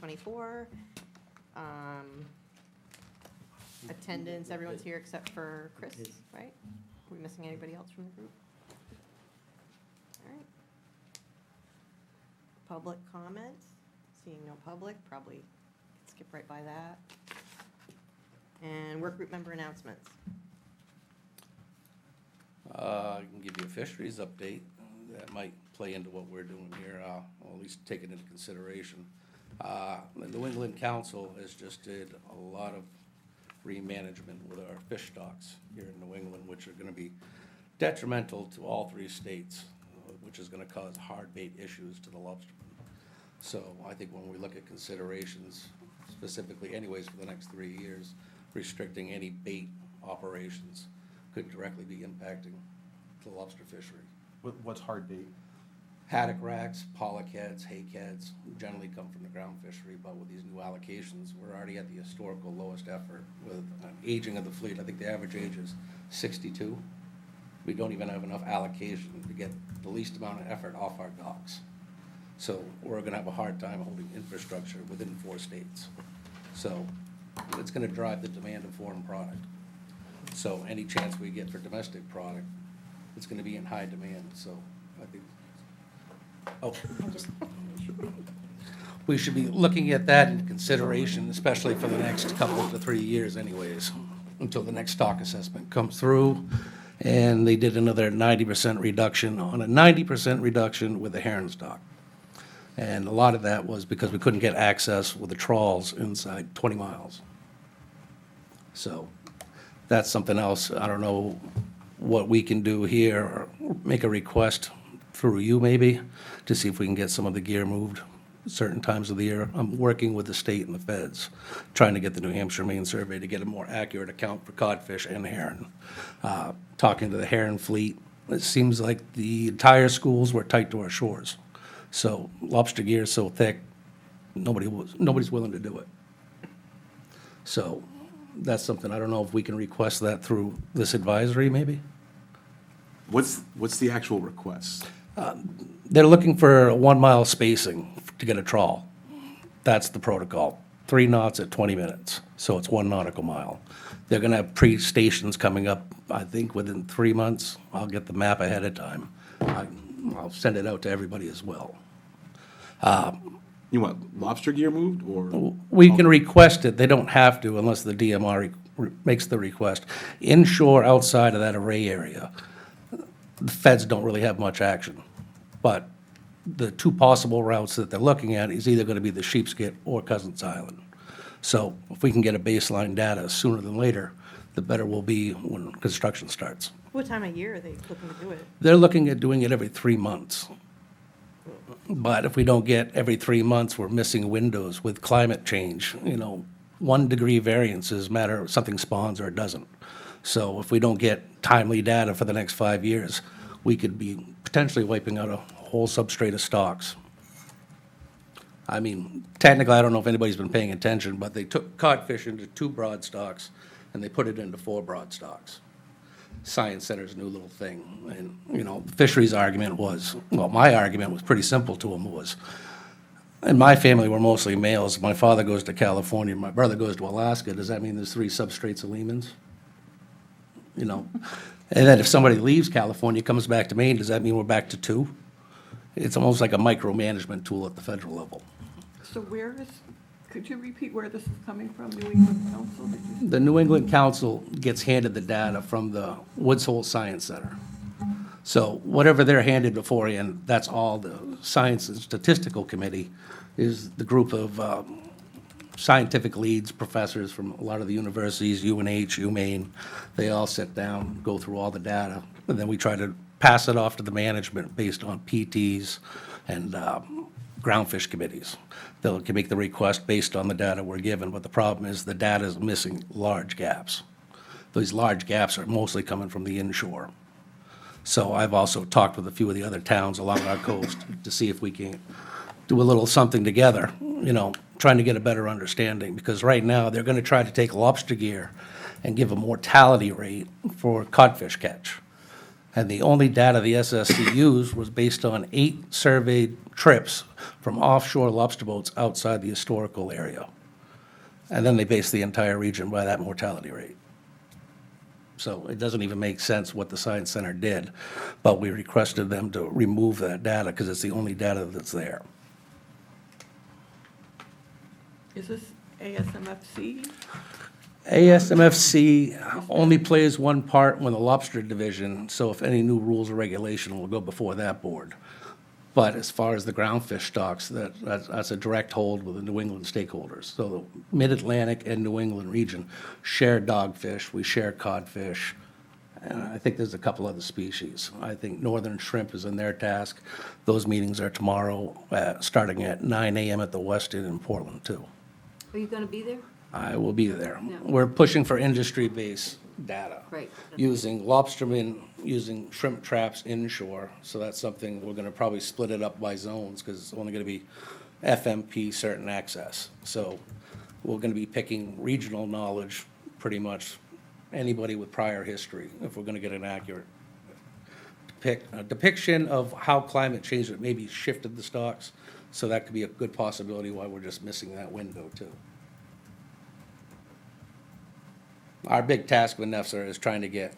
2024. Attendance, everyone's here except for Chris, right? Are we missing anybody else from the group? All right. Public comments, seeing no public, probably skip right by that. And work group member announcements. I can give you a fisheries update that might play into what we're doing here, or at least take it into consideration. The New England Council has just did a lot of remanagement with our fish stocks here in New England, which are gonna be detrimental to all three states, which is gonna cause hard bait issues to the lobstermen. So I think when we look at considerations, specifically anyways for the next 3 years, restricting any bait operations could directly be impacting the lobster fishery. What's hard bait? Haddock racks, pollock heads, hake heads generally come from the ground fishery, but with these new allocations, we're already at the historical lowest effort with an aging of the fleet. I think the average age is 62. We don't even have enough allocation to get the least amount of effort off our docks. So we're gonna have a hard time holding infrastructure within 4 states. So it's gonna drive the demand of foreign product. So any chance we get for domestic product, it's gonna be in high demand, so I think, we should be looking at that in consideration, especially for the next couple to 3 years anyways, until the next stock assessment comes through. And they did another 90% reduction on a 90% reduction with the herring stock. And a lot of that was because we couldn't get access with the trawls inside 20 miles. So that's something else. I don't know what we can do here, or make a request through you maybe, to see if we can get some of the gear moved certain times of the year. I'm working with the state and the feds, trying to get the New Hampshire Marine Survey to get a more accurate account for codfish and herring. Talking to the herring fleet, it seems like the entire schools were tight to our shores. So lobster gear is so thick, nobody's willing to do it. So that's something, I don't know if we can request that through this advisory, maybe? What's the actual request? They're looking for a 1 mile spacing to get a trawl. That's the protocol. 3 knots at 20 minutes, so it's 1 nautical mile. They're gonna have pre-stations coming up, I think, within 3 months. I'll get the map ahead of time. I'll send it out to everybody as well. You want lobster gear moved, or? We can request it, they don't have to unless the DMR makes the request. Inshore, outside of that array area, the feds don't really have much action. But the 2 possible routes that they're looking at is either gonna be the Sheepshead or Cousins Island. So if we can get a baseline data sooner than later, the better we'll be when construction starts. What time of year are they looking to do it? They're looking at doing it every 3 months. But if we don't get every 3 months, we're missing windows with climate change. 1 degree variances matter if something spawns or it doesn't. So if we don't get timely data for the next 5 years, we could be potentially wiping out a whole substrate of stocks. I mean, technically, I don't know if anybody's been paying attention, but they took codfish into 2 broad stocks and they put it into 4 broad stocks. Science Center's new little thing. And, the fisheries argument was, well, my argument was pretty simple to them was, in my family, we're mostly males. My father goes to California, my brother goes to Alaska. Does that mean there's 3 substrates of lemans? And then if somebody leaves California, comes back to Maine, does that mean we're back to 2? It's almost like a micromanagement tool at the federal level. So could you repeat where this is coming from, New England Council? Did you say? The New England Council gets handed the data from the Woods Hole Science Center. So whatever they're handed beforehand, that's all. The Science and Statistical Committee is the group of scientific leads, professors from a lot of the universities, UNH, UMaine. They all sit down, go through all the data, and then we try to pass it off to the management based on PTs and groundfish committees. They can make the request based on the data we're given, but the problem is the data is missing large gaps. Those large gaps are mostly coming from the inshore. So I've also talked with a few of the other towns along our coast to see if we can do a little something together, trying to get a better understanding, because right now they're gonna try to take lobster gear and give a mortality rate for codfish catch. And the only data the SSC used was based on 8 surveyed trips from offshore lobster boats outside the historical area. And then they based the entire region by that mortality rate. So it doesn't even make sense what the Science Center did, but we requested them to remove that data because it's the only data that's there. Is this ASMFC? ASMFC only plays one part when the lobster division, so if any new rules or regulation will go before that board. But as far as the groundfish stocks, that's a direct hold with the New England stakeholders. So the Mid-Atlantic and New England region share dogfish, we share codfish, and I think there's a couple other species. I think northern shrimp is in their task. Those meetings are tomorrow, starting at 9 a.m. at the Westin in Portland, too. Are you going to be there? I will be there. Yeah. We're pushing for industry-based data. Right. Using lobstermen, using shrimp traps inshore, so that's something, we're gonna probably split it up by zones, because it's only gonna be FMP certain access. So we're gonna be picking regional knowledge, pretty much anybody with prior history, if we're gonna get an accurate depiction of how climate change maybe shifted the stocks. So that could be a good possibility why we're just missing that window too. Our big task with NEFSA is trying to get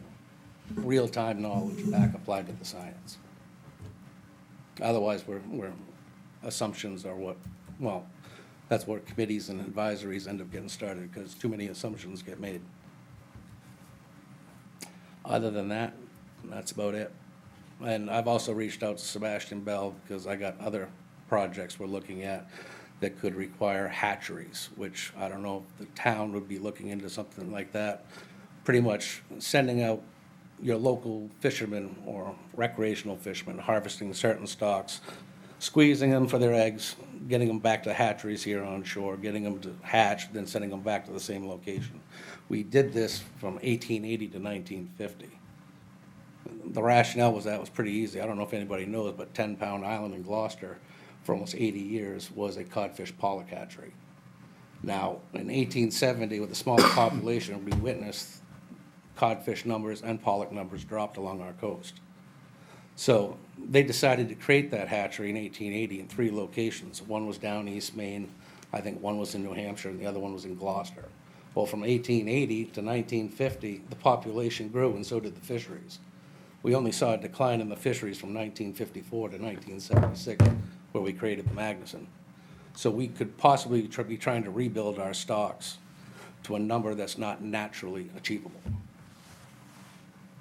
real-time knowledge back applied to the science. Otherwise, we're assumptions are what, well, that's where committees and advisories end up getting started, because too many assumptions get made. Other than that, that's about it. And I've also reached out to Sebastian Bell, because I got other projects we're looking at that could require hatcheries, which I don't know if the town would be looking into something like that. Pretty much sending out your local fishermen or recreational fishermen harvesting certain stocks, squeezing them for their eggs, getting them back to hatcheries here on shore, getting them to hatch, then sending them back to the same location. We did this from 1880 to 1950. The rationale was that was pretty easy. I don't know if anybody knows, but 10 Pound Island in Gloucester for almost 80 years was a codfish pollock hatchery. Now, in 1870, with a smaller population, we witnessed codfish numbers and pollock numbers dropped along our coast. So they decided to create that hatchery in 1880 in 3 locations. One was down East Maine, I think one was in New Hampshire, and the other one was in Gloucester. Well, from 1880 to 1950, the population grew, and so did the fisheries. We only saw a decline in the fisheries from 1954 to 1976, where we created the Magnuson. So we could possibly be trying to rebuild our stocks to a number that's not naturally achievable.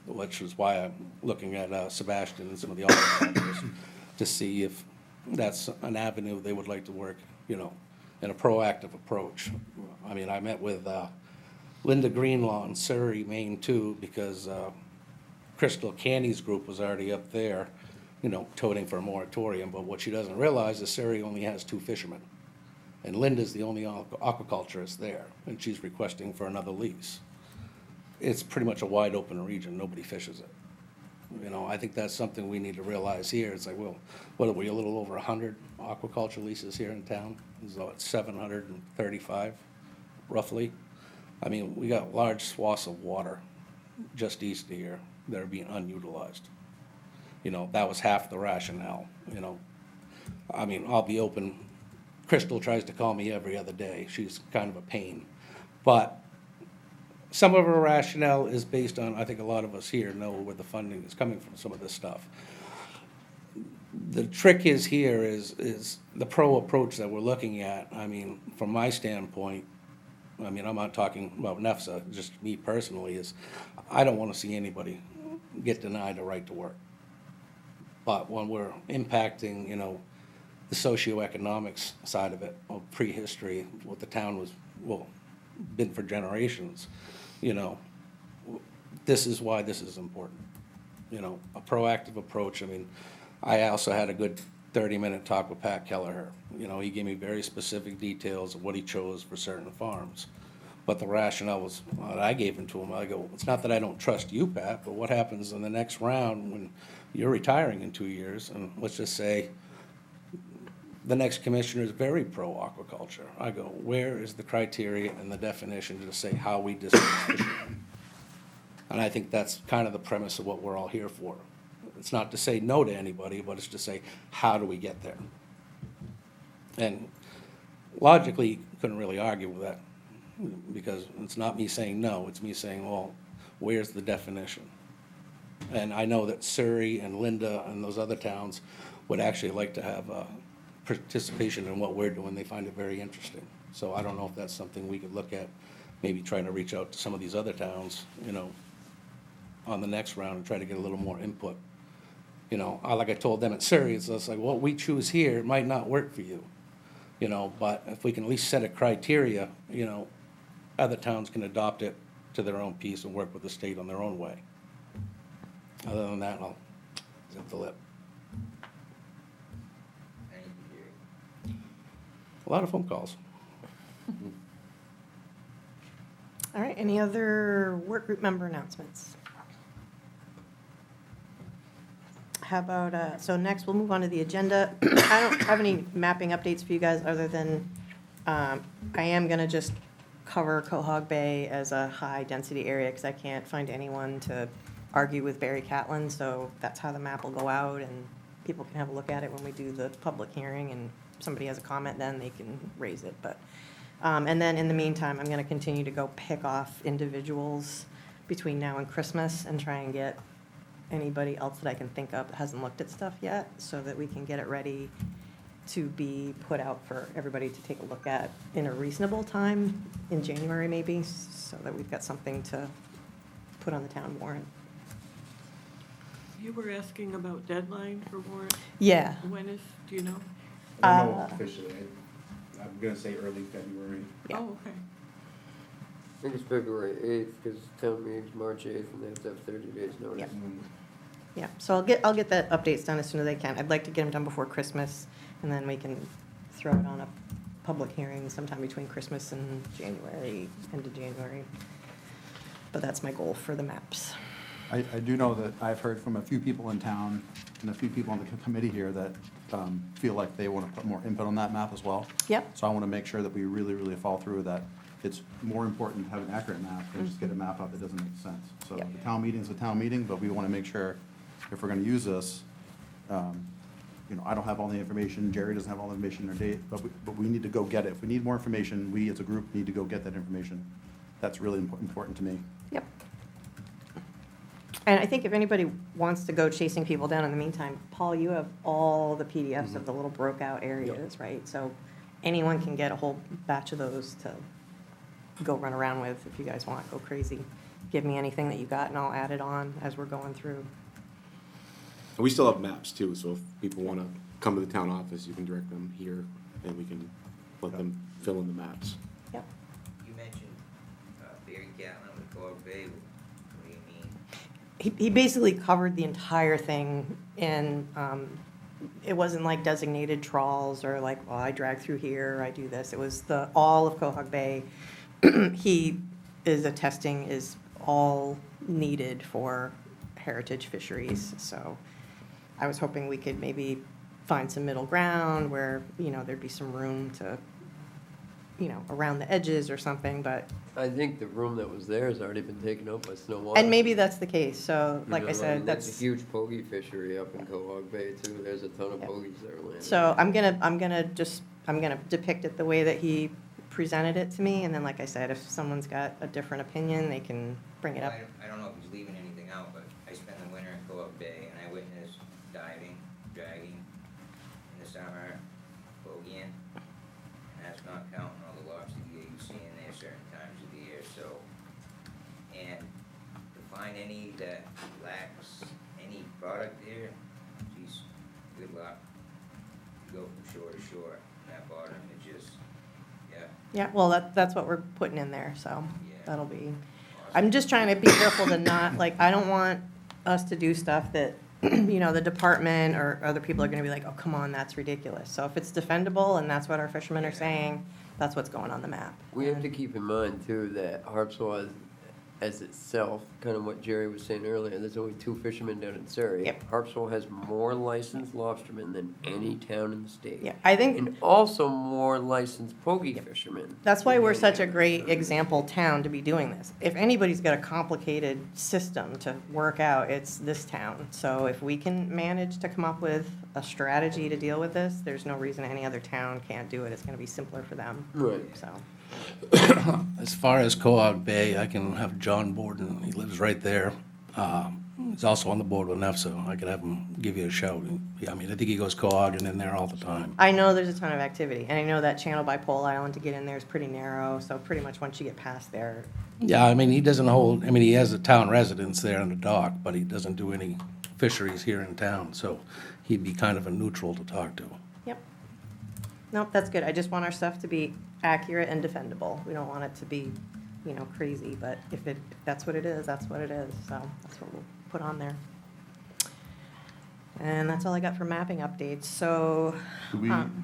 Which is why I'm looking at Sebastian and some of the other to see if that's an avenue they would like to work, you know, in a proactive approach. I mean, I met with Linda Greenlaw in Surrey, Maine too, because Crystal Canny's group was already up there, you know, toting for a moratorium, but what she doesn't realize is Surrey only has 2 fishermen. And Linda's the only aquaculturist there, and she's requesting for another lease. It's pretty much a wide open region, nobody fishes it. You know, I think that's something we need to realize here. It's like, well, what are we, a little over 100 aquaculture leases here in town? So it's 735, roughly. I mean, we got large swaths of water just east of here that are being unutilized. You know, that was half the rationale, you know. I mean, I'll be open, Crystal tries to call me every other day. She's kind of a pain. But some of her rationale is based on, I think a lot of us here know where the funding is coming from, some of this stuff. The trick is here is the pro approach that we're looking at. I mean, from my standpoint, I mean, I'm not talking about NEFSA, just me personally, is I don't want to see anybody get denied a right to work. But when we're impacting, you know, the socioeconomics side of it, of prehistory, what the town was, well, been for generations, you know, this is why this is important. You know, a proactive approach. I mean, I also had a good 30-minute talk with Pat Kelleher. You know, he gave me very specific details of what he chose for certain farms. But the rationale was, what I gave him to him, I go, it's not that I don't trust you, Pat, but what happens in the next round when you're retiring in 2 years, and let's just say the next commissioner is very pro-aquaculture. I go, where is the criteria and the definition to say how we discuss fishermen? And I think that's kind of the premise of what we're all here for. It's not to say no to anybody, but it's to say, how do we get there? And logically, you couldn't really argue with that, because it's not me saying no, it's me saying, well, where's the definition? And I know that Surrey and Linda and those other towns would actually like to have participation in what we're doing. They find it very interesting. So I don't know if that's something we could look at, maybe trying to reach out to some of these other towns, you know, on the next round and try to get a little more input. You know, like I told them at Surrey, it's just like, what we choose here, it might not work for you. You know, but if we can at least set a criteria, you know, other towns can adopt it to their own piece and work with the state on their own way. Other than that, I'll zip the lip. A lot of phone calls. All right, any other work group member announcements? How about, so next we'll move on to the agenda. I don't have any mapping updates for you guys other than I am gonna just cover Quahog Bay as a high-density area because I can't find anyone to argue with Barry Catlin, so that's how the map will go out, and people can have a look at it when we do the public hearing, and if somebody has a comment, then they can raise it, but, and then in the meantime, I'm gonna continue to go pick off individuals between now and Christmas and try and get anybody else that I can think of that hasn't looked at stuff yet, so that we can get it ready to be put out for everybody to take a look at in a reasonable time, in January maybe, so that we've got something to put on the town warrant. You were asking about deadline for warrant. Yeah. When is, do you know? I don't know officially. I'm gonna say early February. Yeah. Oh, okay. I think it's February 8th, because town meeting's March 8th, and they have to have 30 days notice. Yep. Yeah, so I'll get the updates done as soon as I can. I'd like to get them done before Christmas, and then we can throw it on a public hearing sometime between Christmas and January, end of January. But that's my goal for the maps. I do know that I've heard from a few people in town and a few people on the committee here that feel like they want to put more input on that map as well. Yep. So I want to make sure that we really, really follow through with that. It's more important to have an accurate map than just get a map up that doesn't make sense. So Yep. the town meeting's a town meeting, but we want to make sure if we're going to use this, you know, I don't have all the information, Jerry doesn't have all the information or date, but we need to go get it. If we need more information, we as a group need to go get that information. That's really important to me. Yep. And I think if anybody wants to go chasing people down in the meantime, Paul, you have all the PDFs of the little broke out areas, right? So anyone can get a whole batch of those to go run around with if you guys want, go crazy. Give me anything that you got and I'll add it on as we're going through. And we still have maps too, so if people wanna come to the town office, you can direct them here, and we can let them fill in the maps. Yep. You mentioned Barry Catlin with Quahog Bay. What do you mean? He basically covered the entire thing, and it wasn't like designated trawls or like, well, I drag through here, I do this. It was all of Quahog Bay. He is attesting is all needed for heritage fisheries, so I was hoping we could maybe find some middle ground where, you know, there'd be some room to, you know, around the edges or something, but, I think the room that was there has already been taken up by snow water. and maybe that's the case, so, like I mean, said, there's that's. a huge pogie fishery up in Quahog Bay too, there's a ton of Yep. pogies that are landing. So I'm gonna depict it the way that he presented it to me, and then, like I said, if someone's got a different opinion, they can bring it Well, up. I don't know if he's leaving anything out, but I spent the winter in Quahog Bay and I witnessed diving, dragging in the summer, bogeying. And that's not counting all the lobster gear you see in there certain times of the year, so. And to find any that lacks any product there, geez, good luck. You go from shore to shore, that bottom, it just, yeah. Yeah, well, that's what we're putting in there, so Yeah. that'll be, awesome. I'm just trying to be careful to not, like, I don't want us to do stuff that, you know, the department or other people are gonna be like, oh, come on, that's ridiculous. So if it's defendable and that's what our fishermen are saying, that's what's going on the map. We have to keep in mind too that Harpswell as itself, kind of what Jerry was saying earlier, there's only 2 fishermen down in Surrey. Yep. Harpswell has more licensed lobstermen than any town in the state. Yeah, I think And also more licensed pogie fishermen. that's why than we're any such a other great town. example town to be doing this. If anybody's got a complicated system to work out, it's this town. So if we can manage to come up with a strategy to deal with this, there's no reason any other town can't do it. It's gonna be simpler for them, Right. so. As far as Cohog Bay, I can have John Borden, he lives right there. He's also on the board with enough, so I could have him give you a shout. I mean, I think he goes Cohog and in there all the time. I know there's a ton of activity, and I know that channel by Pole Island to get in there is pretty narrow, so pretty much once you get past there, Yeah, I mean, he doesn't hold, I mean, he has a town residence there on the dock, but he doesn't do any fisheries here in town, so he'd be kind of a neutral to talk to. yep. Nope, that's good. I just want our stuff to be accurate and defendable. We don't want it to be, you know, crazy, but if that's what it is, that's what it is, so that's what we'll put on there. And that's all I got for mapping updates, so. Do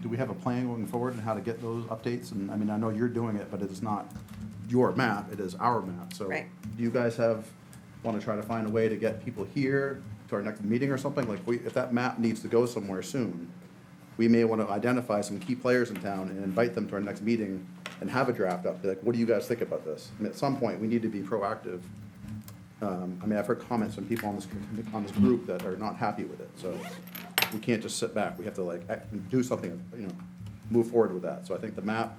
we have a plan going forward on how to get those updates? And, I mean, I know you're doing it, but it is not your map, it is our map. So Right. do you guys want to try to find a way to get people here to our next meeting or something? Like, if that map needs to go somewhere soon, we may want to identify some key players in town and invite them to our next meeting and have a draft up. Be like, what do you guys think about this? I mean, at some point, we need to be proactive. I mean, I've heard comments from people on this group that are not happy with it, so we can't just sit back. We have to like do something, you know, move forward with that. So I think the map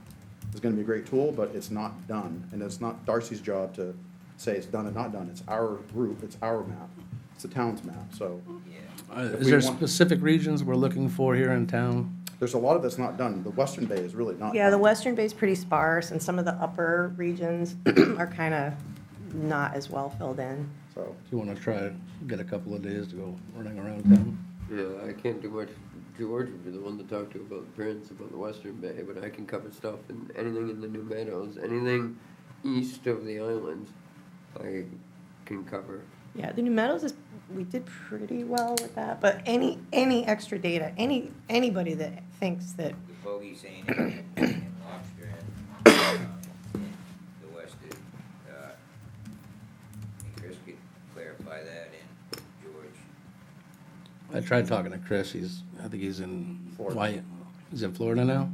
is gonna be a great tool, but it's not done. And it's not Darcy's job to say it's done and not done. It's our group, it's our map, it's the town's map, so. Yeah. If Is we there want- specific regions we're looking for here in town? There's a lot of that's not done. The Western Bay is really not. Yeah, the done. western bay's pretty sparse, and some of the upper regions are kind of not as well filled in. So, Do you want to try to get a couple of days to go running around town? Yeah, I can't do much. George would be the one to talk to about the Prince, about the Western Bay, but I can cover stuff and anything in the New Meadows, anything east of the islands, I can cover. Yeah, the New Meadows is, we did pretty well with that, but any extra data, anybody that thinks that, The bogey saying in lobster and, in the west, and Chris could clarify that in George. I tried talking to Chris, I think he's in, Florida. why, he's in Florida now?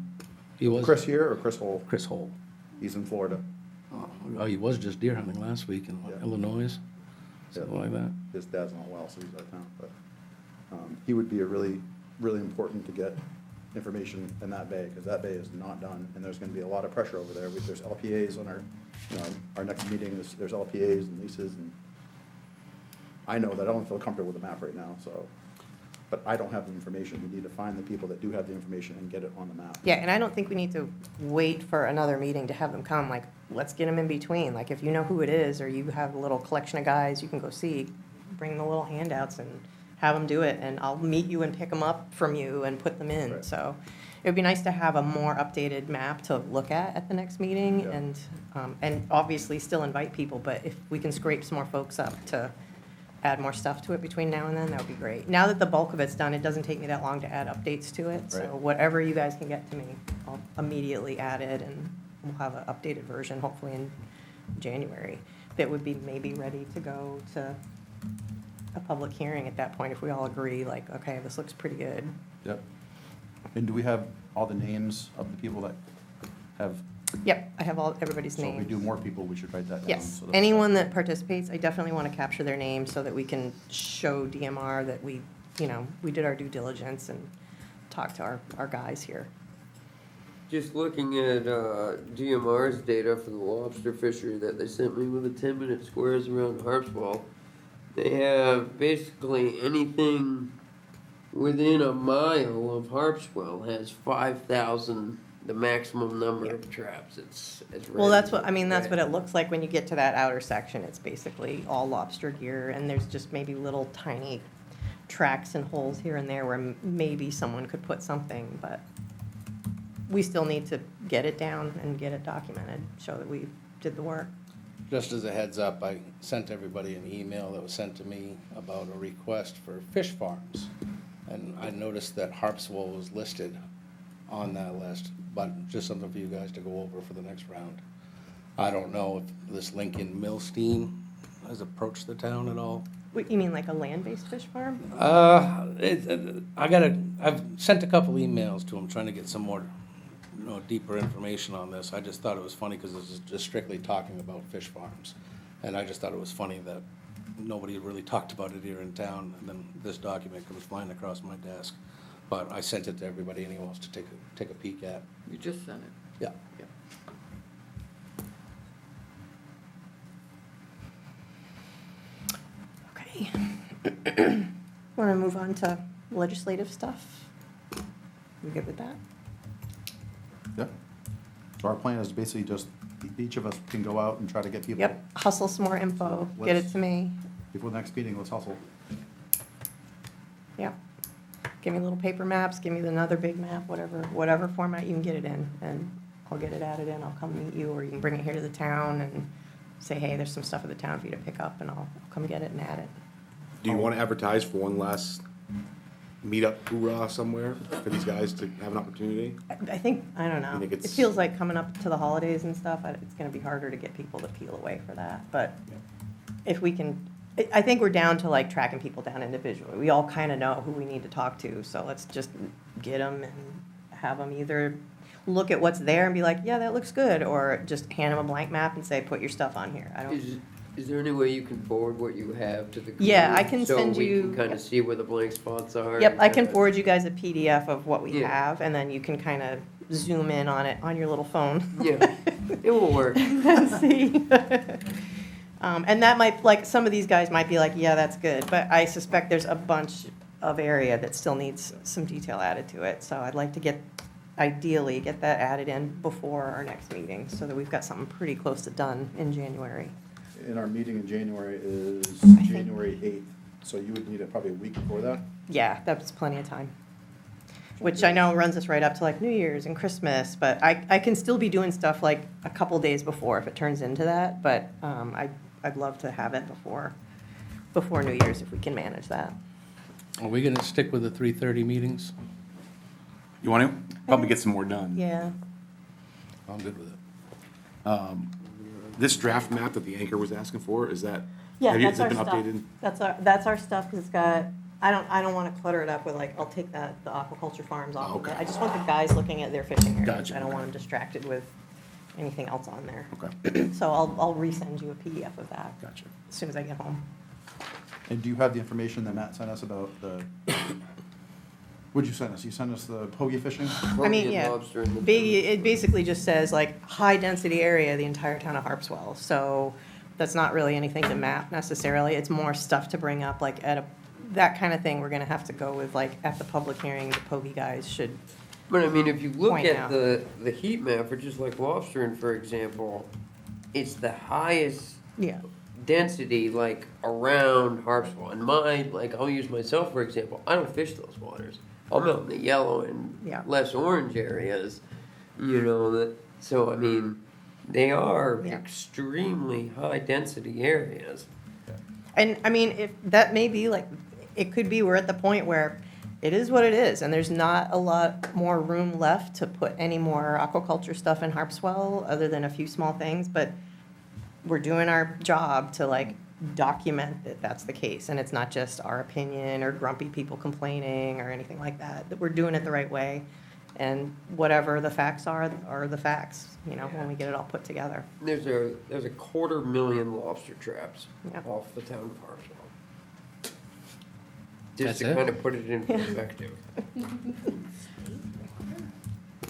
He was? Chris here or Chris Hole? Chris Holt. He's in Florida. Oh, he was just deer hunting last week in what, Yeah. Illinois, something like that. His dad's not well, so he's out of town, but, he would be a really, really important to get information in that bay, because that bay is not done, and there's gonna be a lot of pressure over there. There's LPAs on our, you know, our next meeting, there's LPAs and leases, and I know that I don't feel comfortable with the map right now, so, but I don't have the information. We need to find the people that do have the information and get it on the map. yeah, and I don't think we need to wait for another meeting to have them come, like, let's get them in between. Like, if you know who it is, or you have a little collection of guys you can go see, bring the little handouts and have them do it, and I'll meet you and pick them up from you and put them in. Right. So it would be nice to have a more updated map to look at the next meeting, Yeah. and obviously still invite people, but if we can scrape some more folks up to add more stuff to it between now and then, that would be great. Now that the bulk of it's done, it doesn't take me that long to add updates to it, so Right. whatever you guys can get to me, I'll immediately add it, and we'll have an updated version hopefully in January. That would be maybe ready to go to a public hearing at that point, if we all agree, like, okay, this looks pretty good. Yep. And do we have all the names of the people that have, Yep, I have everybody's so if we names. do more people, we should write that down? Yes, so that- anyone that participates, I definitely want to capture their name so that we can show DMR that we, you know, we did our due diligence and talked to our guys here. Just looking at DMR's data for the lobster fishery that they sent me with the 10-minute squares around Harpswell, they have basically anything within a mile of Harpswell has 5,000, the maximum number of traps. It's Well, that's what, I mean, that's what right. it looks like when you get to that outer section. It's basically all lobster gear, and there's just maybe little tiny tracks and holes here and there where maybe someone could put something, but we still need to get it down and get it documented, show that we did the work. Just as a heads up, I sent everybody an email that was sent to me about a request for fish farms. And I noticed that Harpswell was listed on that list, but just something for you guys to go over for the next round. I don't know if this Lincoln Milstein has approached the town at all. What, you mean like a land-based fish farm? I've sent a couple emails to him trying to get some more, deeper information on this. I just thought it was funny because this is just strictly talking about fish farms. And I just thought it was funny that nobody really talked about it here in town, and then this document comes flying across my desk. But I sent it to everybody anyone wants to take a peek at. You just sent it. Yeah. Okay. Want to move on to legislative stuff? You good with that? Yeah. So our plan is basically just, each of us can go out and try to get people. Yep, hustle some more info, get it to me. Before the next meeting, let's hustle. Yep. Give me little paper maps, give me another big map, whatever format you can get it in, and I'll get it added in. I'll come meet you, or you can bring it here to the town and say, hey, there's some stuff at the town for you to pick up, and I'll come get it and add it. Do you want to advertise for one last meetup hoorah somewhere for these guys to have an opportunity? I think, I don't know. You think It it's- feels like coming up to the holidays and stuff, it's gonna be harder to get people to peel away for that, but if we can, I think we're down to like tracking people down individually. We all kind of know who we need to talk to, so let's just get them and have them either look at what's there and be like, yeah, that looks good, or just hand them a blank map and say, put your stuff on here. I don't, Is there any way you can forward what you have to the group? Yeah, I can send So we you- can kind of see where the blank spots are? yep, and I can kinda- forward you guys a PDF of what we Yeah. have, and then you can kind of zoom in on it on your little phone. Yeah, it will work. And see. And that might, like, some of these guys might be like, yeah, that's good, but I suspect there's a bunch of area that still needs some detail added to it, so I'd like to ideally get that added in before our next meeting, so that we've got something pretty close to done in January. And our meeting in January is think- January 8th, so you would need it probably a week before that? Yeah, that's plenty of time. Which I know runs us right up to like New Year's and Christmas, but I can still be doing stuff like a couple days before if it turns into that, but I'd love to have it before New Year's if we can manage that. Are we gonna stick with the 3:30 meetings? You want to? Probably get some more done. Yeah. I'm good with it. This draft map that the anchor was asking for, is that, Yeah, has that's it our been stuff. updated? That's our stuff, because it's got, I don't want to clutter it up with like, I'll take the aquaculture farms off of Okay. it. I just want the guys looking at their fishing areas. Gotcha, I don't okay. want them distracted with anything else on there. Okay, So I'll resend you a PDF of that gotcha. as soon as I get home. And do you have the information that Matt sent us about the, what'd you send us? You sent us the pogie fishing? I mean, Hoagie and yeah, lobster in the- it basically just says like high-density area, the entire town of Harpswell. So that's not really anything to map necessarily. It's more stuff to bring up, like that kind of thing. We're gonna have to go with like at the public hearing, the Pogie guys should, But I mean, if you look Point at out. the heat map for just like lobstering, for example, it's the highest yeah. density like around Harpswell. And mine, like I'll use myself for example, I don't fish those waters. I'm out in the yellow and Yeah. less orange areas, so I mean, they are Yeah. extremely high density areas. And I mean, if that may be like, it could be we're at the point where it is what it is, and there's not a lot more room left to put any more aquaculture stuff in Harpswell, other than a few small things, but we're doing our job to like document that that's the case, and it's not just our opinion or grumpy people complaining or anything like that, that we're doing it the right way, and whatever the facts are the facts, when we get it all put together. There's a 250,000 lobster traps Yeah. off the town of Harpswell. Just That's to it? kind of put it in perspective.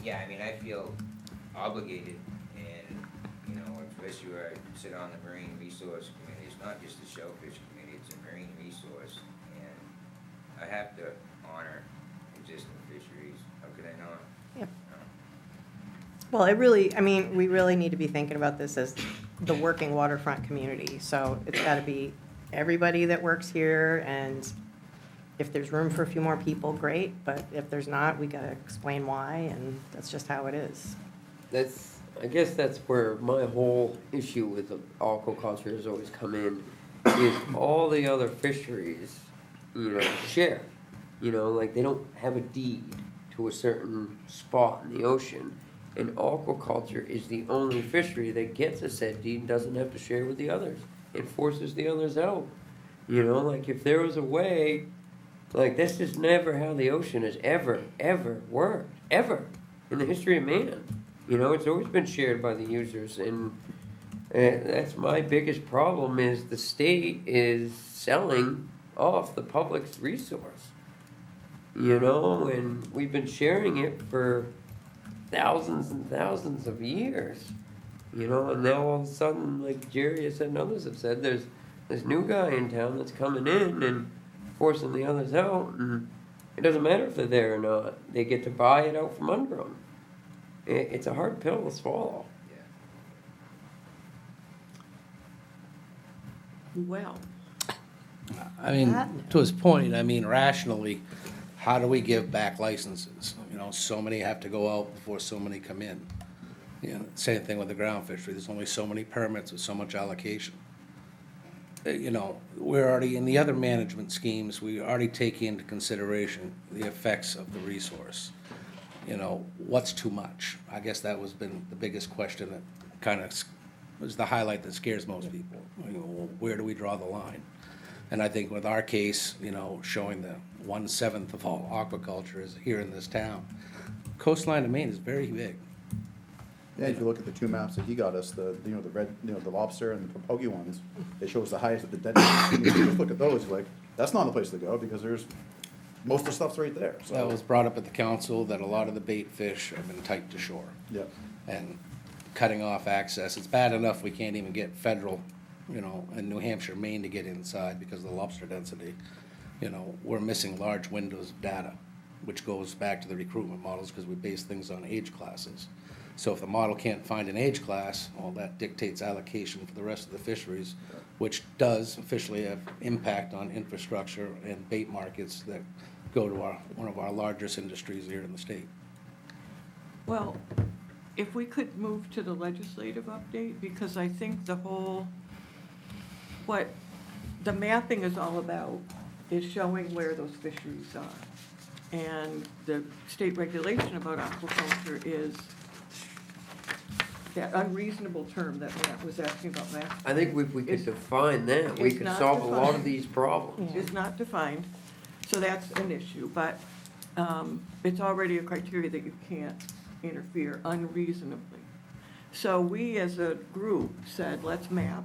Yeah, I mean, I feel obligated, and, especially where I sit on the Marine Resource Committee, it's not just the Shellfish Committee, it's a Marine Resource, and I have to honor existing fisheries, how could I not? Yep. Well, we really need to be thinking about this as the working waterfront community, so it's gotta be everybody that works here, and if there's room for a few more people, great, but if there's not, we gotta explain why, and that's just how it is. I guess that's where my whole issue with the aquaculture has always come in, is all the other fisheries, share. Like they don't have a deed to a certain spot in the ocean, And aquaculture is the only fishery that gets a said deed and doesn't have to share with the others. It forces the others out. You know, like if there was a way, like this is never how the ocean has ever worked, ever, in the history of man. You know, it's always been shared by the users, and that's my biggest problem is the state is selling off the public's resource. You know, and we've been sharing it for thousands and thousands of years. You know, and now all of a sudden, like Jerry has said and others have said, there's this new guy in town that's coming in and forcing the others out, and it doesn't matter if they're there or not. They get to buy it out from under them. It's a hard pill to swallow. Well, I mean, to his point, I mean, rationally, how do we give back licenses? You know, so many have to go out before so many come in. You know, same thing with the ground fishery, there's only so many permits with so much allocation. You know, we're already, in the other management schemes, we already take into consideration the effects of the resource. You know, what's too much? I guess that was been the biggest question that kind of was the highlight that scares most people. You know, where do we draw the line? And I think with our case, you know, showing that 1/7 of all aquaculture is here in this town, coastline of Maine is very big. Yeah, if you look at the two maps that he got us, the red, the lobster and the pogie ones, it shows the highest of the dead. You just look at those, like, that's not the place to go, because most of the stuff's right there, so. That was brought up at the council, that a lot of the bait fish have been tight to shore. Yeah, And cutting off access, it's bad enough we can't even get federal, you know, in New Hampshire, Maine to get inside because of the lobster density. You know, we're missing large windows of data, which goes back to the recruitment models, because we base things on age classes. So if the model can't find an age class, well, that dictates allocation for the rest of the fisheries, which does officially have impact on infrastructure and bait markets that go to one of our largest industries here in the state. well, if we could move to the legislative update, because I think what the mapping is all about is showing where those fisheries are. And the state regulation about aquaculture is that unreasonable term that Matt was asking about last. I think if we could define that, we It's could not solve a lot of defined. these problems. Is not defined, so that's an issue, but it's already a criteria that you can't interfere unreasonably. So we as a group said, let's map,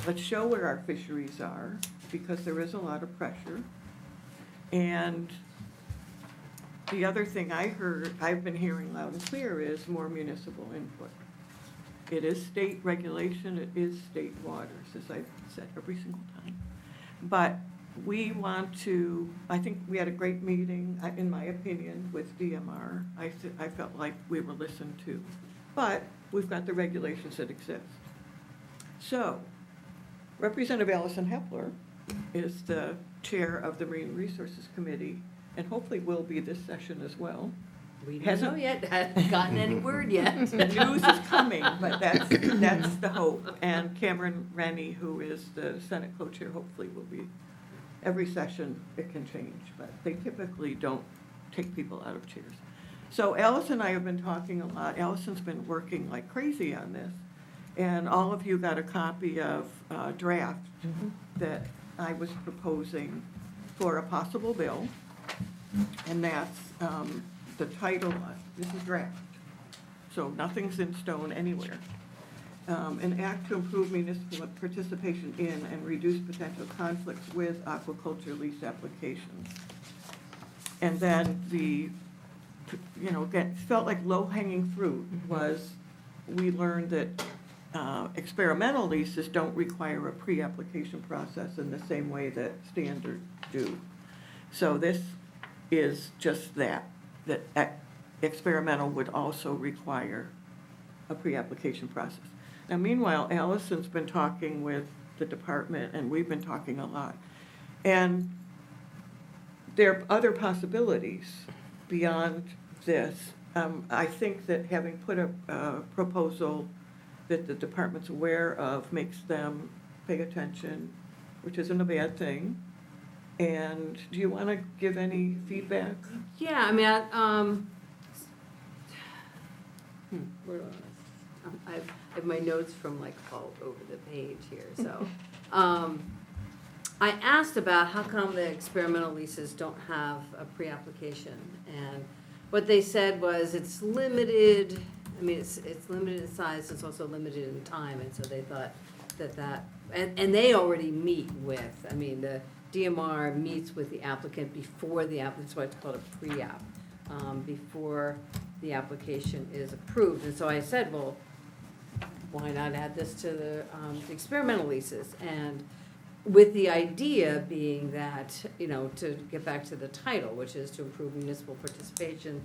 let's show where our fisheries are, because there is a lot of pressure. And the other thing I've been hearing loud and clear is more municipal input. It is state regulation, it is state waters, as I've said every single time. But we want to, I think we had a great meeting, in my opinion, with DMR. I felt like we were listened to. But we've got the regulations that exist. So, Representative Allison Hepler is the chair of the Marine Resources Committee, and hopefully will be this session as well. We don't Hasn't- know yet, haven't gotten any word yet. The news is coming, but that's the hope. And Cameron Rennie, who is the Senate co-chair, hopefully will be, every session it can change, but they typically don't take people out of chairs. So Alice and I have been talking a lot. Allison's been working like crazy on this. And all of you got a copy of a draft that I was proposing for a possible bill. And that's the title, this is draft, so nothing's in stone anywhere. An act to improve municipal participation in and reduce potential conflicts with aquaculture lease applications. And then again, felt like low-hanging fruit was, we learned that experimental leases don't require a pre-application process in the same way that standard do. So this is just that experimental would also require a pre-application process. Now meanwhile, Allison's been talking with the department, and we've been talking a lot. And there are other possibilities beyond this. I think that having put a proposal that the department's aware of makes them pay attention, which isn't a bad thing. And do you want to give any feedback? Yeah, I mean, Where do I have my notes from like all over the page here, so. I asked about how come the experimental leases don't have a pre-application, and what they said was it's limited, I mean, it's limited in size, it's also limited in time, and so they thought and they already meet with, I mean, the DMR meets with the applicant before the that's why it's called a pre-app, before the application is approved, and so I said, well, why not add this to the experimental leases? And with the idea being that, you know, to get back to the title, which is to improve municipal participation,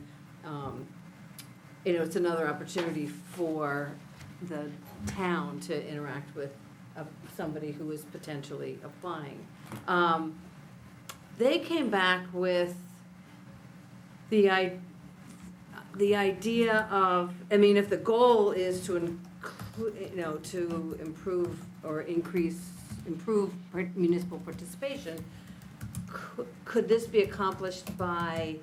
you know, it's another opportunity for the town to interact with somebody who is potentially applying. They came back with the idea of, I mean, if the goal is to to improve or improve municipal participation, could this be accomplished by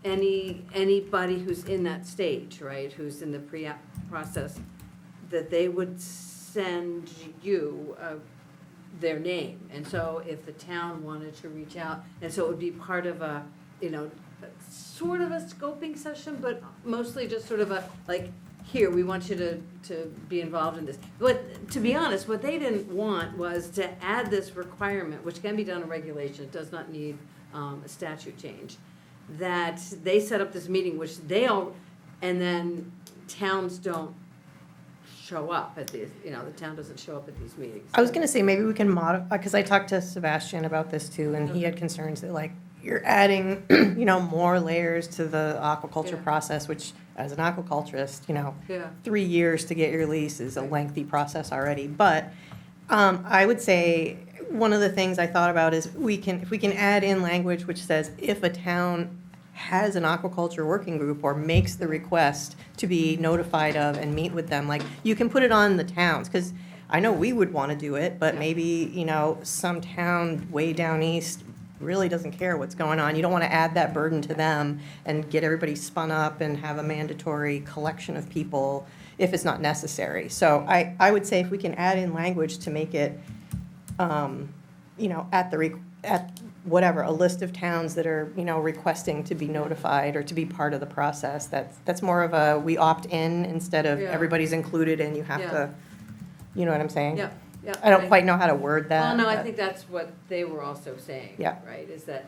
anybody who's in that stage, right, who's in the pre-app process, that they would send you their name? And so if the town wanted to reach out, and so it would be part of a, you know, sort of a scoping session, but mostly just sort of a, like, here, we want you to be involved in this. But to be honest, what they didn't want was to add this requirement, which can be done in regulation, it does not need a statute change, that they set up this meeting, which they all, and then towns don't show up at these, you know, the town doesn't show up at these meetings. I was gonna say, maybe we can modify, because I talked to Sebastian about this too, and he had concerns that, like, you're adding, you know, more layers to the aquaculture Yeah. process, which, as an aquaculturist, you know, Yeah. 3 years to get your lease is a lengthy process already. But I would say, one of the things I thought about is if we can add in language which says, if a town has an aquaculture working group or makes the request to be notified of and meet with them, like, you can put it on the towns, because I know we would want to do it, but maybe, you know, some town way down east really doesn't care what's going on. You don't want to add that burden to them and get everybody spun up and have a mandatory collection of people if it's not necessary. So I would say if we can add in language to make it, you know, at whatever, a list of towns that are, you know, requesting to be notified or to be part of the process, that's more of a, we opt in instead of Yeah. everybody's included and you have Yeah. to, you know what I'm saying? Yeah, yeah. I don't quite know how to word that. Well, no, I but- think that's what they were also saying. Yeah. Right, is that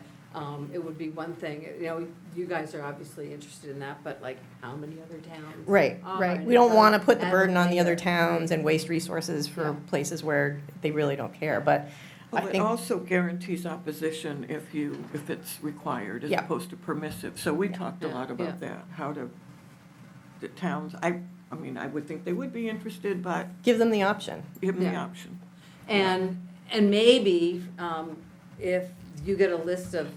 it would be one thing, you know, you guys are obviously interested in that, but like, how many other towns? Right, are, right. and We don't it want to does put the add burden on the other layer. towns and waste resources for Yeah. places where they really don't care, but I Well, it think, also guarantees opposition if it's required as Yeah. opposed to permissive. So we talked a Yeah, lot yeah. about that, how to, the towns, I mean, I would think they would be interested, but give them the option. give them the Yeah. option. And maybe, if you get a list of,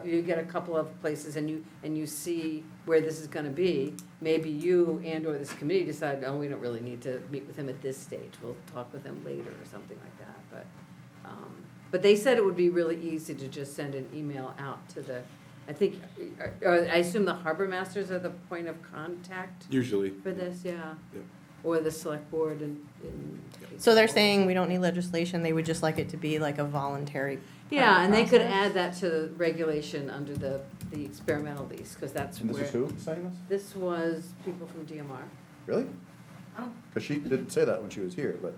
you get a couple of places and you see where this is gonna be, maybe you and/or this committee decide, oh, we don't really need to meet with him at this stage, we'll talk with him later or something like that, but they said it would be really easy to just send an email out to the, I think, I assume the harbor masters are the point of contact Usually. for this, yeah? Yeah. Or the select board and. So they're saying we don't need legislation, they would just like it to be like a voluntary. Yeah, and they could process. add that to the regulation under the experimental lease, because that's And this where. is who saying this? This was people from DMR. Really? Oh. Because she didn't say that when she was here, but.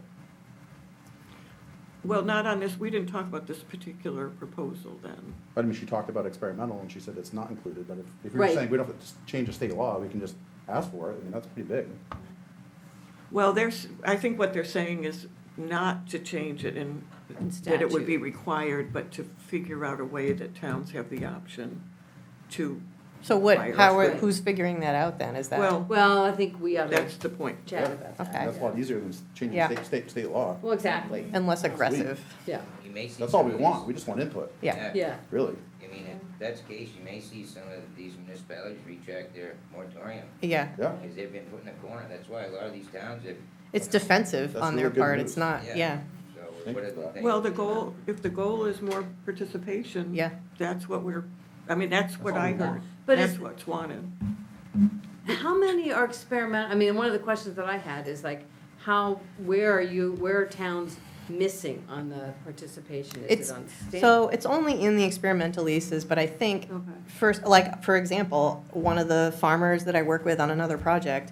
Well, not on this, we didn't talk about this particular proposal then. I mean, she talked about experimental and she said it's not included, but if you're Right. saying we don't have to change the state law, we can just ask for it, I mean, that's pretty big. Well, I think what they're saying is not to change it in, In that it would be statute. required, but to figure out a way that towns have the option to, So what, Right. who's figuring that out then, is that? Well, I think we ought to that's the point. chat about that. Okay. And that's a lot easier than changing Yeah. state law. Well, exactly, And less aggressive, yeah, You may see That's all some we of want, these- we just want input, yeah. yeah, really. I mean, if that's the case, you may see some of these municipalities retract their moratorium, Yeah, Yeah, because they've been put in a corner. That's why a lot of these towns have, it's defensive That's on really their good part, news. it's not, Yeah. yeah, so Thank what you do for they that. think? Well, the goal, if the goal is more participation. yeah. That's what that's what I heard. But That's it's- what's wanted. How many are experiment, I mean, one of the questions that I had is like, where are towns missing on the participation? Is It's, it on state? so it's only in the experimental leases, but I think, Okay. first, like, for example, one of the farmers that I work with on another project,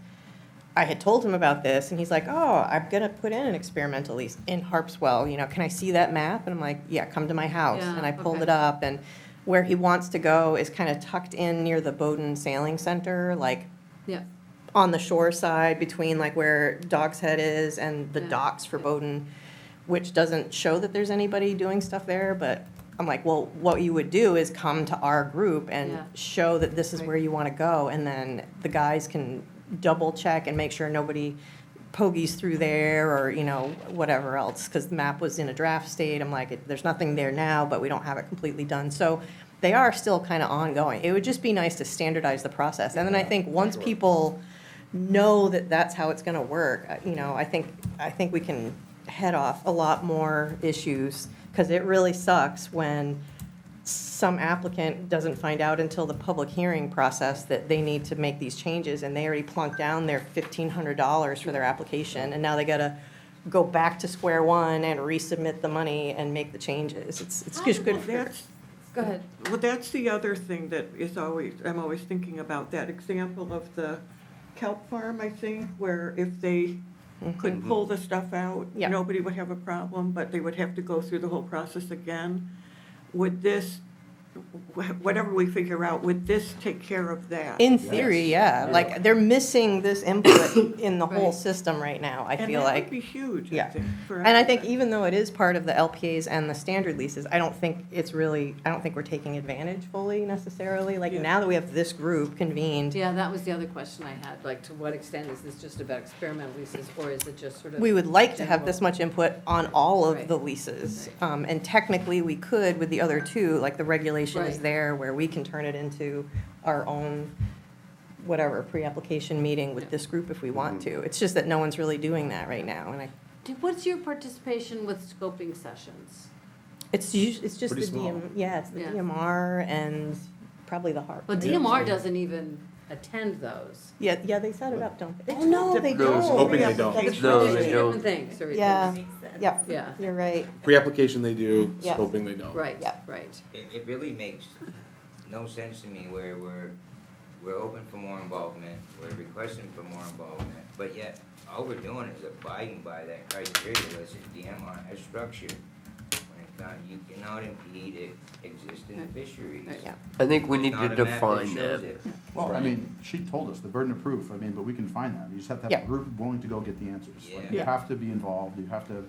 I had told him about this, and he's like, oh, I'm gonna put in an experimental lease in Harpswell, can I see that map? And I'm like, yeah, come to my house. Yeah, And I pulled okay. it up, and where he wants to go is kind of tucked in near the Bowdoin Sailing Center, like, Yeah, on the shore side between like where Dog's Head is and the Yeah. docks for Bowdoin, which doesn't show that there's anybody doing stuff there, but I'm like, well, what you would do is come to our group and Yeah. show that this is Right. where you want to go, and then the guys can double check and make sure nobody pogies through there or, whatever else, because the map was in a draft state. I'm like, there's nothing there now, but we don't have it completely done. So they are still kind of ongoing. It would just be nice to standardize the process. And then I think once people know that that's how it's going to work, I think we can head off a lot more issues, because it really sucks when some applicant doesn't find out until the public hearing process that they need to make these changes, and they already plunked down their $1,500 for their application, and now they gotta go back to square one and resubmit the money and make the changes. It's just good for. go ahead. Well, that's the other thing that I'm always thinking about, that example of the kelp farm, I think, where if they could pull the stuff out, Yeah. nobody would have a problem, but they would have to go through the whole process again. Would this, whatever we figure out, would this take care of that? In theory, yeah, like, they're missing this input in the whole Right. system right now, I feel And that like. would be huge, I Yeah. think, for And I think everybody. even though it is part of the LPAs and the standard leases, I don't think we're taking advantage fully necessarily. Like, Yeah. now that we have this group convened, Yeah, that was the other question I had, like, to what extent is this just about experimental leases, or is it just sort of? we would like to have general? this much input on all of Right. the leases. And technically, we could with the other two, like, the regulation is Right. there where we can turn it into our own, whatever, pre-application meeting with Yeah. this group if we want to. It's just that no one's really doing that right now, and What's your participation with scoping sessions? it's just the Pretty small. it's the Yeah. DMR and probably the HARP. Well, DMR doesn't even attend those. Yeah, they set it up, don't they? It's Oh, no, not they different. don't. Hoping they don't. It's No, really they Two don't. different things, or Yeah, yeah, Yeah, you're right. Pre-application they do, Yeah. scoping they don't. right, Yeah. right. It really makes no sense to me where we're open for more involvement, we're requesting for more involvement, but yet all we're doing is abiding by that criteria listed DMR as structured. When it's not, you cannot impede existing fisheries. Right. Yeah. I think we There's need not to a map that define shows that. it. Well, I mean, she told us, the burden of proof, but we can find that. You just have to have Yeah. a group willing to go get the answers. Like, Yeah. you Yeah. have to be involved, you have to,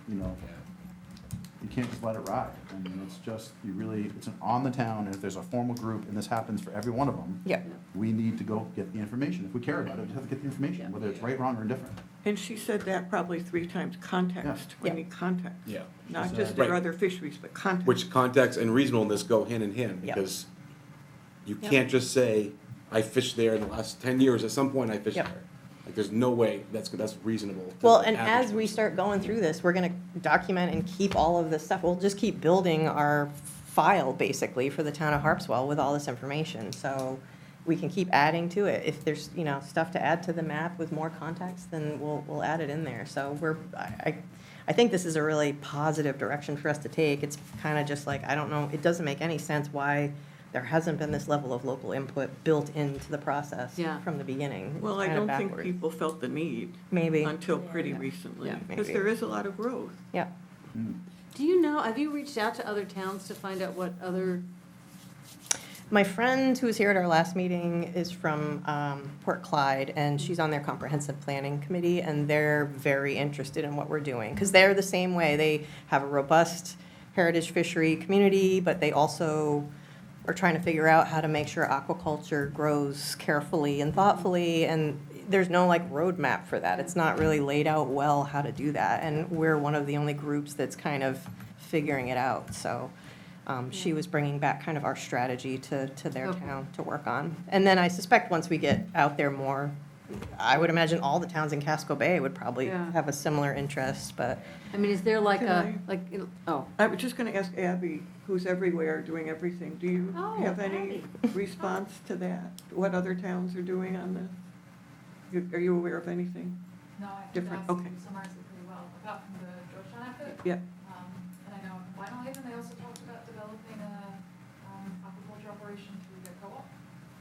Yeah. you can't just let it ride. I mean, it's on the town, and if there's a formal group, and this happens for every one of them, Yeah. we need to go get the information. If we care about it, we have to get the information, whether it's right, wrong, or indifferent. And she said that probably 3 times, context, we Yeah. need context. Yeah. Not She just said- their Right. other fisheries, but context. Which context and reasonableness go hand in hand, Yeah. because you Yeah. can't just say, I fished there in the last 10 years, at some point I fished Yeah. there. Like, there's no way that's reasonable. to Well, the and average as we person. start going through this, we're gonna document and keep all of this stuff. We'll just keep building our file, basically, for the town of Harpswell with all this information. So we can keep adding to it. If there's, stuff to add to the map with more context, then we'll add it in there. So I think this is a really positive direction for us to take. It's kind of just like, I don't know, it doesn't make any sense why there hasn't been this level of local input built into the process Yeah. from the beginning. Well, I It's kinda don't think backward. people felt the need Maybe, until pretty recently, Yeah. because Maybe. there is a lot of growth. yeah. Do you know, have you reached out to other towns to find out what other, My friend who was here at our last meeting is from Port Clyde, and she's on their comprehensive planning committee, and they're very interested in what we're doing, because they're the same way. They have a robust heritage fishery community, but they also are trying to figure out how to make sure aquaculture grows carefully and thoughtfully, and there's no like roadmap for that. It's not really laid out well how to do that, and we're one of the only groups that's kind of figuring it out, so. She was bringing back kind of our strategy to their Okay. town to work on. And then I suspect once we get out there more, I would imagine all the towns in Casco Bay would probably Yeah. have a similar interest, but I mean, is there like Can a, I- like, you know, oh, I was just gonna ask Abby, who's everywhere doing everything, do you Oh, have any Abby. response to that? What other towns are doing on this? Are you aware of anything? No, I think Different, that's okay. summarizes it pretty well, apart from the Georgetown outfit. Yeah. And I know in Whitehaven, they also talked about developing a, aquaculture operation through their co-op,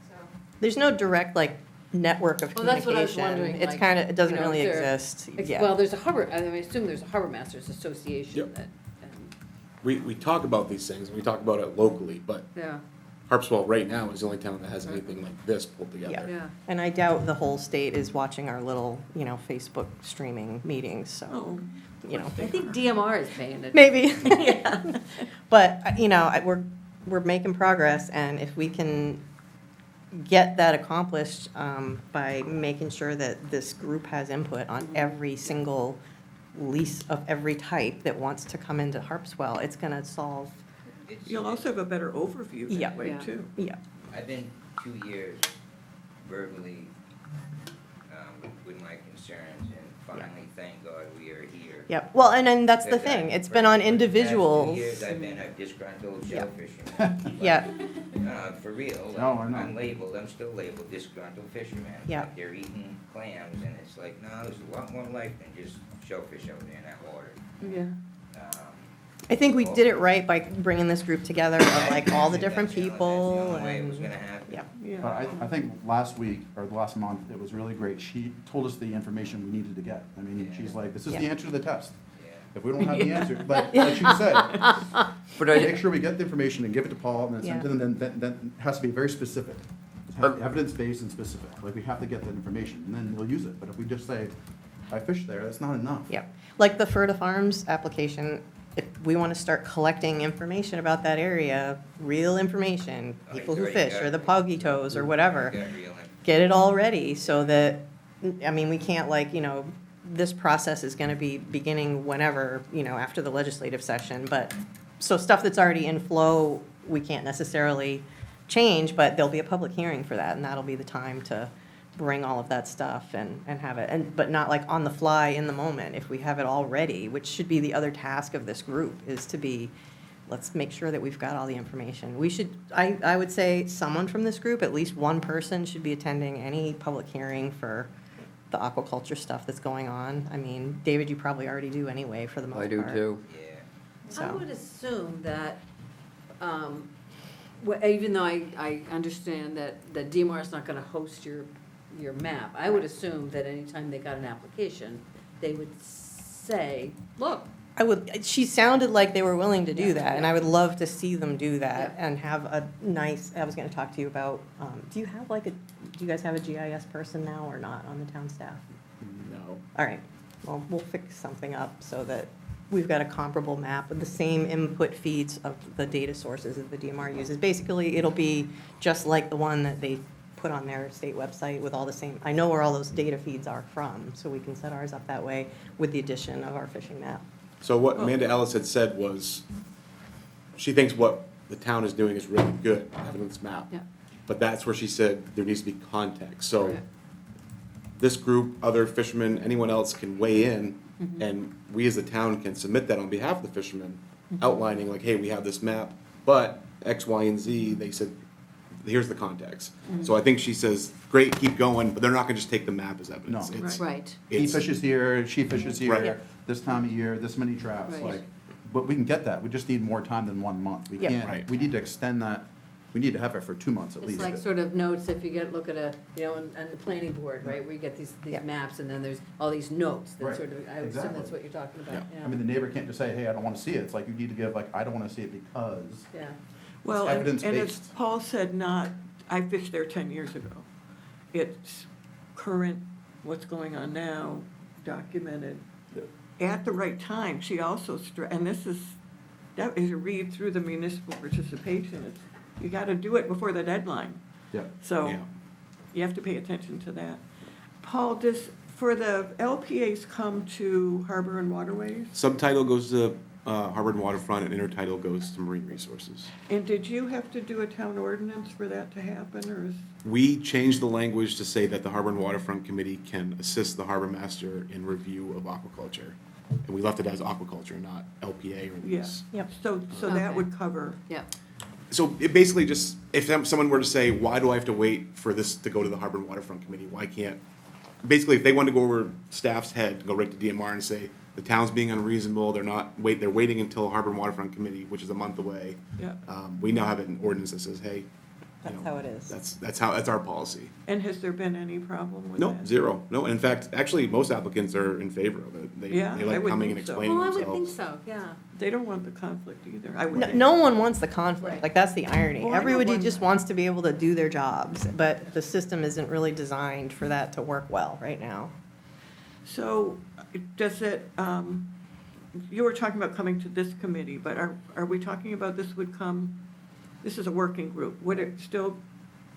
so. there's no direct, like, network of Well, that's what I was communication. wondering, It's like, kind of, it doesn't you know, really is there- exist, Ex- yeah. Well, there's a harbor, I assume there's a harbor masters association Yep. that, We talk about these things, and we talk about it locally, but yeah, Harpswell right now is the only town that has anything like this pulled Yeah. together. yeah. And I doubt the whole state is watching our little, Facebook streaming meetings, so, Oh, I think DMR is paying it. maybe. But, we're making progress, and if we can get that accomplished by making sure that this group has input on every single lease of every type that wants to come into Harpswell, it's gonna solve, you'll also have a better overview Yeah. that way Yeah. too. yeah. I've been 2 years verbally, with my concerns, and finally, thank God we are here. Yep, well, and then that's the Because thing, I- it's been on for the past 2 individuals. years, I've been a disgruntled Yeah. shellfisherman. Yeah, For real. No, I know. I'm labeled, I'm still labeled disgruntled fisherman. Yeah. Like, they're eating clams, and it's like, no, there's a lot more life than just shellfish out there in that water. Yeah. I think we did it right by bringing this group together of like all the different That's the people only way it was and, gonna happen. yeah. Yeah. But I think last week, or last month, it was really great. She told us the information we needed to get. I mean, she's like, this is the Yeah. answer to the test. Yeah. If we don't have the answer, like she said, But make sure we get the information and give it to Paul, and then send it to Yeah. them, then it has to be very specific. It has to be evidence-based and specific, like we have to get that information, and then we'll use it. But if we just say, I fished there, that's not enough. Yeah, like the Furta Farms application, if we want to start collecting information about that area, real information, Oh, people who he's fish, already or the got it. poggy toes, or whatever, Got real info. get it all ready so that, we can't this process is going to be beginning whenever, after the legislative session, but, so stuff that's already in flow, we can't necessarily change, but there'll be a public hearing for that, and that'll be the time to bring all of that stuff and have it, but not like on the fly in the moment, if we have it all ready, which should be the other task of this group, is to be, let's make sure that we've got all the information. We should, I would say someone from this group, at least one person, should be attending any public hearing for the aquaculture stuff that's going on. I mean, David, you probably already do anyway, for the most part. I do too. Yeah. I So, would assume that, even though I understand that DMR is not gonna host your map, I would assume that anytime they got an application, they would say, look, she sounded like they were willing to do Yeah, that, and yeah. I would love to see them do that Yeah. and have a nice, I was gonna talk to you about, do you guys have a GIS person now or not on the town staff? No. All right, well, we'll fix something up so that we've got a comparable map with the same input feeds of the data sources that the DMR uses. Basically, it'll be just like the one that they put on their state website with all the same, I know where all those data feeds are from, so we can set ours up that way with the addition of our fishing map. So what Amanda Ellis had said was, she thinks what the town is doing is really good, having this map. Yeah. But that's where she said there needs to be context. So Right. this group, other fishermen, anyone else can weigh in, Mm-hmm. and we as the town can submit that on behalf of the fishermen, outlining like, hey, we have this map, but X, Y, and Z, they said, here's the context. Mm-hmm. So I think she says, great, keep going, but they're not gonna just take the map as evidence. No. It's- right, He it's- fishes here, she fishes Right. here, this time of year, this many traps, Right. like, but we can get that, we just need more time than 1 month. We Yeah. can't, Right. we need to extend that, we need to have it for 2 months at it's least. like sort of notes, if you look at on the planning board, right, where you get these Yeah. maps, and then there's all these notes, that Right. sort of, I assume Exactly. that's what you're talking about, Yeah. I mean, the neighbor can't just say, hey, I don't wanna see it, it's like, you need to give, like, I don't wanna see it because. yeah. Well, It's and as evidence-based. Paul said, I fished there 10 years ago. It's current, what's going on now, documented. At the right time, she also, and that is a read through the municipal participation. You gotta do it before the deadline. Yeah. So Yeah. you have to pay attention to that. Paul, for the LPAs come to Harbor and Waterways? Subtitle goes to harbor and waterfront, and intertidal goes to marine resources. And did you have to do a town ordinance for that to happen, or is? We changed the language to say that the harbor and waterfront committee can assist the harbor master in review of aquaculture. And we left it as aquaculture, not LPA or Yeah. lease. Yep. So that Okay. would cover, Yeah, So it basically just, if someone were to say, why do I have to wait for this to go to the harbor and waterfront committee? Why can't, basically, if they want to go over staff's head, go right to DMR and say, the town's being unreasonable, they're waiting until harbor and waterfront committee, which is a month away. yeah. We now have an ordinance that says, hey, you That's know, how it is. That's our policy. And has there been any problem with that? No, zero. No, in fact, actually, most applicants are in favor of it. Yeah, They I like would coming and think so. explaining well, I themselves. would think so, yeah. They don't want the conflict either, I would No, think. no one wants the conflict, Right. like, that's the irony. Well, I know Everybody one- just wants to be able to do their jobs, but the system isn't really designed for that to work well right now. So, does it, you were talking about coming to this committee, but are we talking about this would come, this is a working group, would it still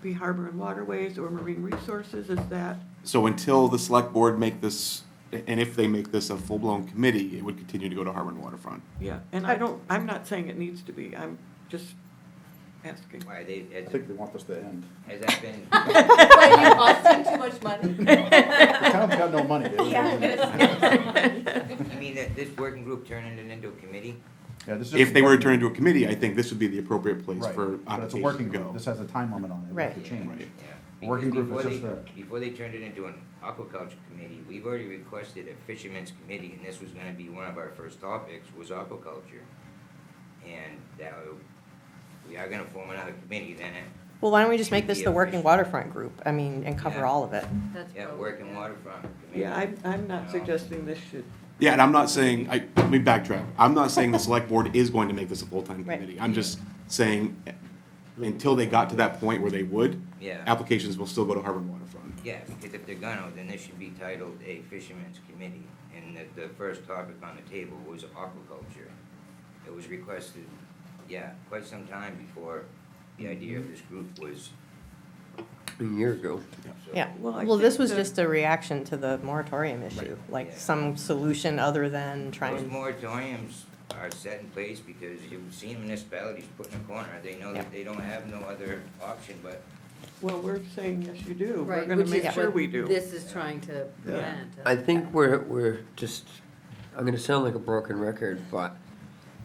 be Harbor and Waterways or Marine Resources, is that? So until the select board make this, and if they make this a full-blown committee, it would continue to go to harbor and waterfront. Yeah, and I'm not saying it needs to be, I'm just asking. Why, they, I think they want this to end. has that been, But you costing too much money? The town's got no money. I mean, that this working group turning it into a committee? Yeah, this is If they were to turn into a committee, I think this would be the appropriate place Right, for but it's a applications working to group, go. this has a time limit on it, we have to Right. change. Right. Yeah. Working Because group is before just before they turned it into an aquaculture committee, we've already requested a fisherman's committee, and this was gonna be one of our first topics, was aquaculture. And that, we are gonna form another committee then, Well, why don't we just make this Should be the a working fish- waterfront group, I mean, and cover Yeah. all of it? That's yeah, probably- working waterfront committee. Yeah, I'm not suggesting this should, Yeah, and I'm not saying, let me backtrack. I'm not saying the select board is going to make this a full-time Right. committee. I'm just saying, until they got to that point where they would, Yeah. applications will still go to harbor and waterfront. Yeah, because if they're gonna, then this should be titled a fisherman's committee, and the first topic on the table was aquaculture. It was requested, yeah, quite some time before the idea of this group was, A year ago. so. Yeah, Well, I well, this think was the- just a reaction to the moratorium issue, like Yeah. some solution other than Those trying, moratoriums are set in place because you've seen municipalities put in a corner, they know Yeah. that they don't have no other option but, well, we're saying yes, you do. We're Right, gonna which make is sure what we do. this is trying to prevent. I think we're just, I'm gonna sound like a broken record, but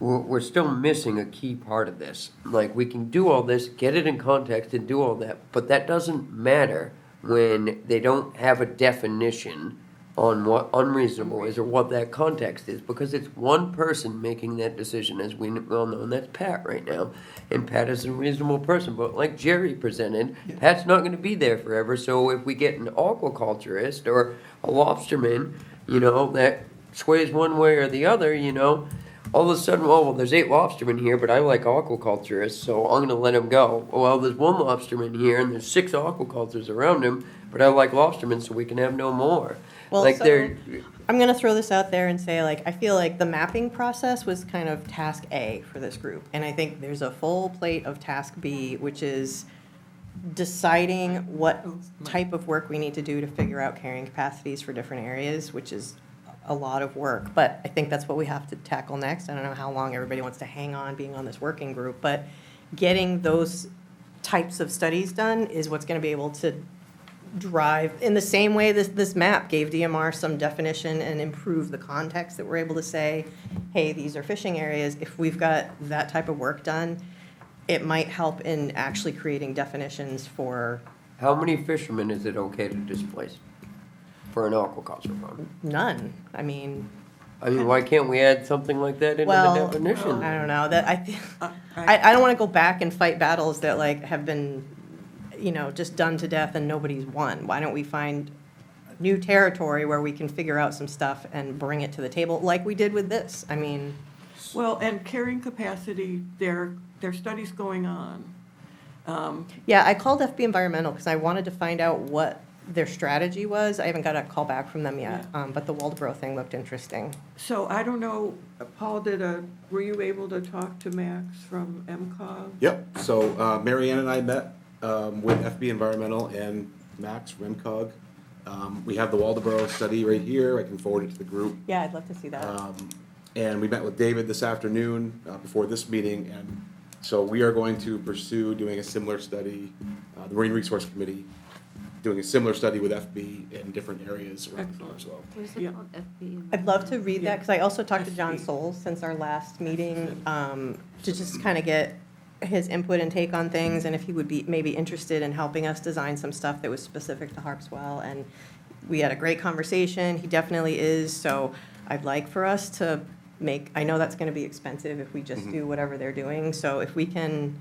we're still missing a key part of this. Like, we can do all this, get it in context and do all that, but that doesn't matter when they don't have a definition on what unreasonable is or what that context is, because it's one person making that decision, as we well know, and that's Pat right now. And Pat is a reasonable person, but like Jerry presented, Pat's not gonna be there forever, so if we get an aquaculturist or a lobsterman, you know, that sways one way or the other, you know, all of a sudden, oh, well, there's 8 lobstermen here, but I like aquaculturists, so I'm gonna let him go. Well, there's 1 lobsterman here, and there's 6 aquaculturists around him, but I like lobstermen, so we can have no more. well, Like, so, they're, I'm gonna throw this out there and say, like, I feel like the mapping process was kind of task A for this group. And I think there's a full plate of task B, which is deciding what type of work we need to do to figure out carrying capacities for different areas, which is a lot of work. But I think that's what we have to tackle next. I don't know how long everybody wants to hang on being on this working group, but getting those types of studies done is what's gonna be able to drive, in the same way this map gave DMR some definition and improved the context that we're able to say, hey, these are fishing areas. If we've got that type of work done, it might help in actually creating definitions for how many fishermen is it okay to displace for an aquaculture farm? none. I mean, Why can't we add something like that into the well, definition? I don't know, that I don't wanna go back and fight battles that like have been, you know, just done to death and nobody's won. Why don't we find new territory where we can figure out some stuff and bring it to the table, like we did with this? I mean, Well, and carrying capacity, there are studies going on. yeah, I called FB Environmental because I wanted to find out what their strategy was. I haven't got a call back from them yet, but the Waldeboro thing looked interesting. So I don't know, Paul, were you able to talk to Max from MCOG? Yep, so Marianne and I met with FB Environmental and Max from MCOG. We have the Waldeboro study right here, I can forward it to the group. Yeah, I'd love to see that. And we met with David this afternoon, before this meeting, and so we are going to pursue doing a similar study, the Marine Resource Committee, doing a similar study with FB in different areas around Excellent. as well. What is it Yeah. called? FB? I'd love to read that, because I also talked to John SB. Soules since our last meeting, to just kind of get his input and take on things, and if he would be maybe interested in helping us design some stuff that was specific to Harpswell. And we had a great conversation, he definitely is, so I'd like for us to make, I know that's gonna be expensive if we just do whatever they're doing, so if we can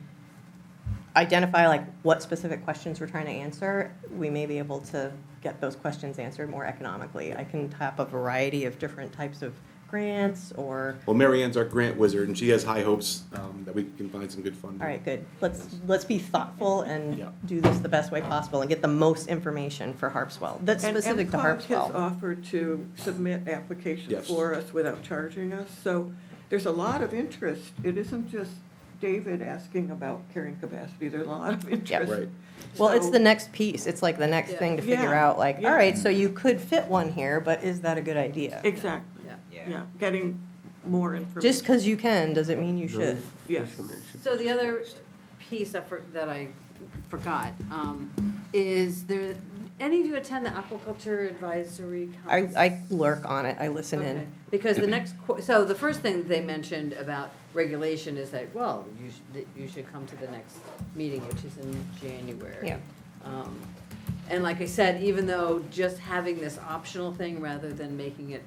identify like what specific questions we're trying to answer, we may be able to get those questions answered more economically. I can tap a variety of different types of grants or, Well, Mary Ann's our grant wizard, and she has high hopes that we can find some good funding. all right, good. Let's be thoughtful and Yeah. do this the best way possible and get the most information for Harpswell, that's specific to And COG has Harpswell. offered to submit applications Yes. for us without charging us, so there's a lot of interest. It isn't just David asking about carrying capacity, there's a lot of interest. Right. Well, it's So- the next piece. It's like the next Yeah. thing to figure Yeah. out, like, Yeah. all right, so you could fit one here, but is that a good idea? Exactly, Yeah. Yeah. yeah, getting more information. Just because you can, doesn't mean you should. Yes. So the other piece that I forgot, is there, any of you attend the aquaculture advisory council? I lurk on it. I listen Okay. in. Because the next, so the first thing they mentioned about regulation is that, well, you should come to the next meeting, which is in January. Yeah. And like I said, even though just having this optional thing rather than making it,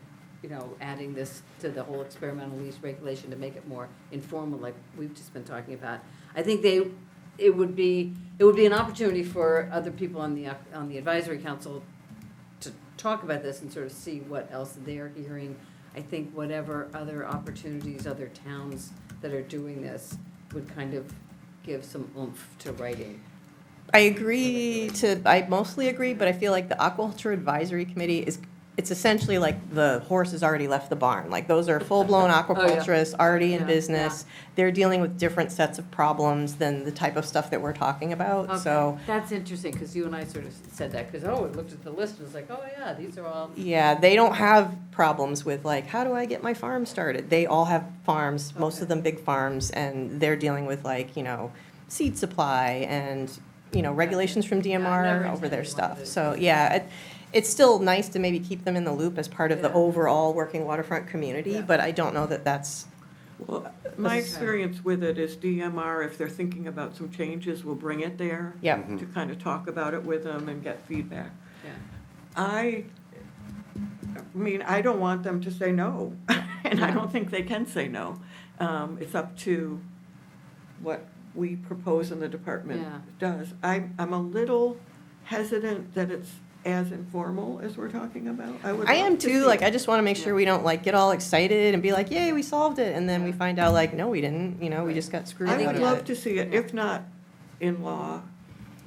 adding this to the whole experimental lease regulation to make it more informal, like we've just been talking about, I think it would be an opportunity for other people on the advisory council to talk about this and sort of see what else they're hearing. I think whatever other opportunities, other towns that are doing this would kind of give some oomph to writing. I mostly agree, but I feel like the Aquaculture Advisory Committee it's essentially like the horse has already left the barn. Like, those are full-blown aquaculturists, already in Yeah, business. They're dealing with different sets of problems than the type of stuff that we're talking about, so. Okay, that's interesting, because you and I sort of said that, because, we looked at the list and was like, oh, yeah, these are all. Yeah, they don't have problems with like, how do I get my farm started? They all have farms, most of Okay. them big farms, and they're dealing with like, seed supply and, regulations from Yeah, I've never DMR over their attended one of stuff. those. So, yeah, it's still nice to maybe keep them in the loop as part of the Yeah. overall working waterfront community, Yeah. but I don't know that that's, Well, my Okay. experience with it is DMR, if they're thinking about some changes, will bring it there. yeah. Mhm. To kind of talk about it with them and get feedback. Yeah. I mean, I don't want them to say no, and I don't think they can say no. It's up to what we propose and the department Yeah. does. I'm a little hesitant that it's as informal as we're talking about. would I am love to too, see like, it. I just want to make sure we don't like get all excited and be like, yay, we solved it, and then we find out like, no, we didn't, we just got screwed I out would of love it. to see it, if not in law,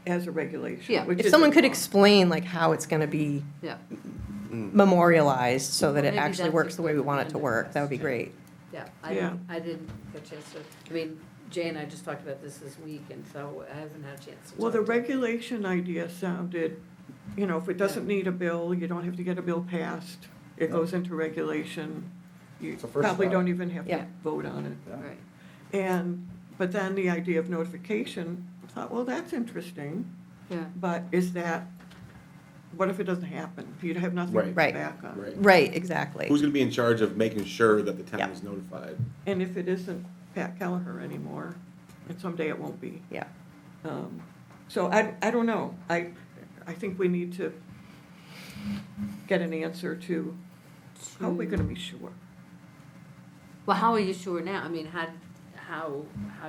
as a regulation. Yeah. which If is someone in could law. explain like how it's going to be Yeah, memorialized so that it Maybe actually that's works a the way we good want it to agenda work, that would be question. great. yeah, Yeah. I didn't get a chance to, I mean, Jay and I just talked about this week, and so I haven't had a chance to. Well, the talk to- regulation idea sounded, if it doesn't need a bill, you don't have to get a bill passed. It goes into regulation. You It's a first probably step. don't even have to Yeah. vote on it. Yeah. Right, But then the idea of notification, I thought, well, that's interesting, yeah, but what if it doesn't happen? You'd have nothing to Right. fall Right. back on. Right. Right, exactly. Who's gonna be in charge of making sure that the town Yeah. is notified? And if it isn't Pat Kelleher anymore, and someday it won't be. Yeah. So I don't know. I think we need to get an answer to, how are we gonna be sure? well, how are you sure now? I mean, how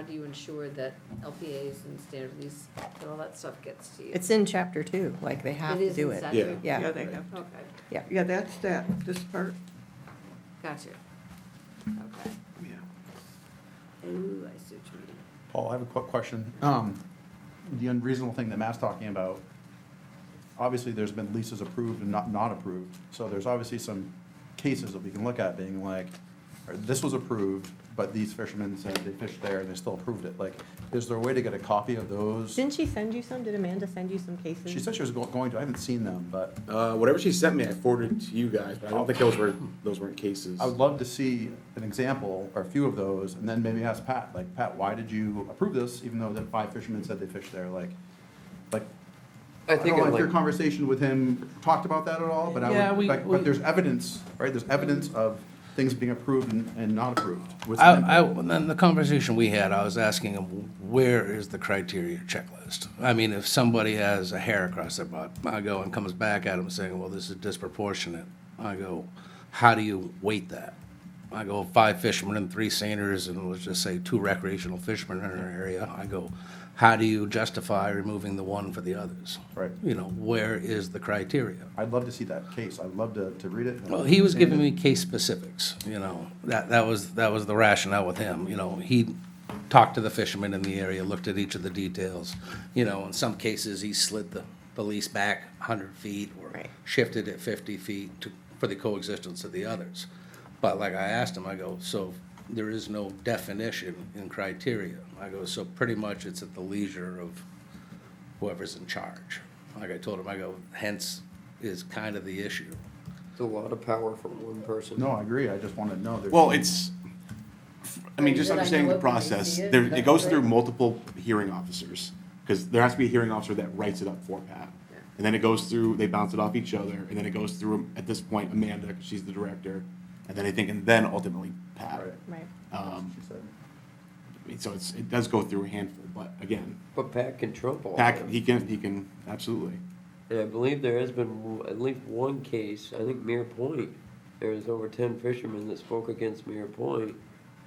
do you ensure that LPAs and standard lease, that all that stuff gets to you? It's in chapter 2, like they have It to is do in it. statute? Yeah. Yeah, they have to. Okay, Yeah, that's this part. gotcha. Okay. Yeah. Ooh, I see what you mean. Paul, I have a quick question. The unreasonable thing that Matt's talking about, obviously, there's been leases approved and not approved. So there's obviously some cases that we can look at being like, this was approved, but these fishermen said they fished there and they still approved it. Like, is there a way to get a copy of those? Didn't she send you some? Did Amanda send you some cases? She said she was going to, I haven't seen them, but Whatever she sent me, I forwarded to you guys, but I don't think those weren't cases. I would love to see an example or a few of those, and then maybe ask Pat, like, Pat, why did you approve this, even though that 5 fishermen said they fished there, like, I I think don't it know if your like, conversation with him talked about that at all, but Yeah, but there's evidence, right, there's evidence of things being approved and not approved. with Then the conversation we had, I was asking him, where is the criteria checklist? I mean, if somebody has a hair across their butt, I go and comes back at him saying, well, this is disproportionate. I go, how do you weight that? I go, 5 fishermen and 3 seiners, and let's just say 2 recreational fishermen in our area. I go, how do you justify removing the one for the others? Right. You know, where is the criteria? I'd love to see that case, I'd love to read it. Well, he was giving me case specifics, you know, that was the rationale with him, you know, he talked to the fishermen in the area, looked at each of the details, you know, in some cases, he slid the lease back 100 feet or Right. shifted it 50 feet for the coexistence of the others. But like I asked him, I go, so there is no definition in criteria. I go, so pretty much it's at the leisure of whoever's in charge. Like I told him, I go, hence is kind of the issue. it's a lot of power from one person. No, I agree, I just want to know. there's- Well, it's, I mean, Right, just did I understanding know the it when I process, see it? there, it That's goes great. through multiple hearing officers, because there has to be a hearing officer that writes it up for Pat. Yeah. And then it goes through, they bounce it off each other, and then it goes through, at this point, Amanda, because she's the director, and then ultimately Pat. Right. Right. She said. I mean, so it does go through a handful, but again, But Pat can trump all Pat, that. he can, absolutely. And I believe there has been at least one case, I think Mere Point, there was over 10 fishermen that spoke against Mere Point,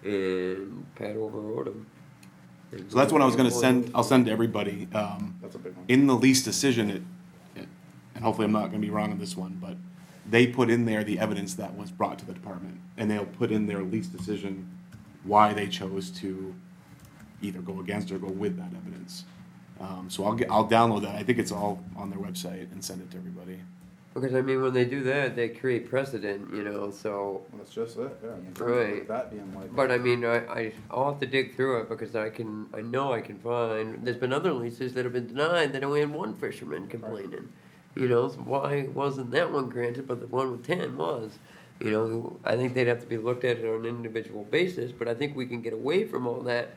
and Pat overrode them. So that's what I was gonna send, I'll send to everybody. That's a big one. In the lease decision, and hopefully I'm not gonna be wrong on this one, but they put in there the evidence that was brought to the department, and they'll put in their lease decision why they chose to either go against or go with that evidence. So I'll download that, I think it's all on their website, and send it to everybody. Because I mean, when they do that, they create precedent, you know, so, That's just it, yeah. in terms of Right. That being like. but I mean, I'll have to dig through it because I know I can find, there's been other leases that have been denied that only had 1 fisherman complaining. You know, so why wasn't that one granted, but the one with 10 was? You know, I think they'd have to be looked at on an individual basis, but I think we can get away from all that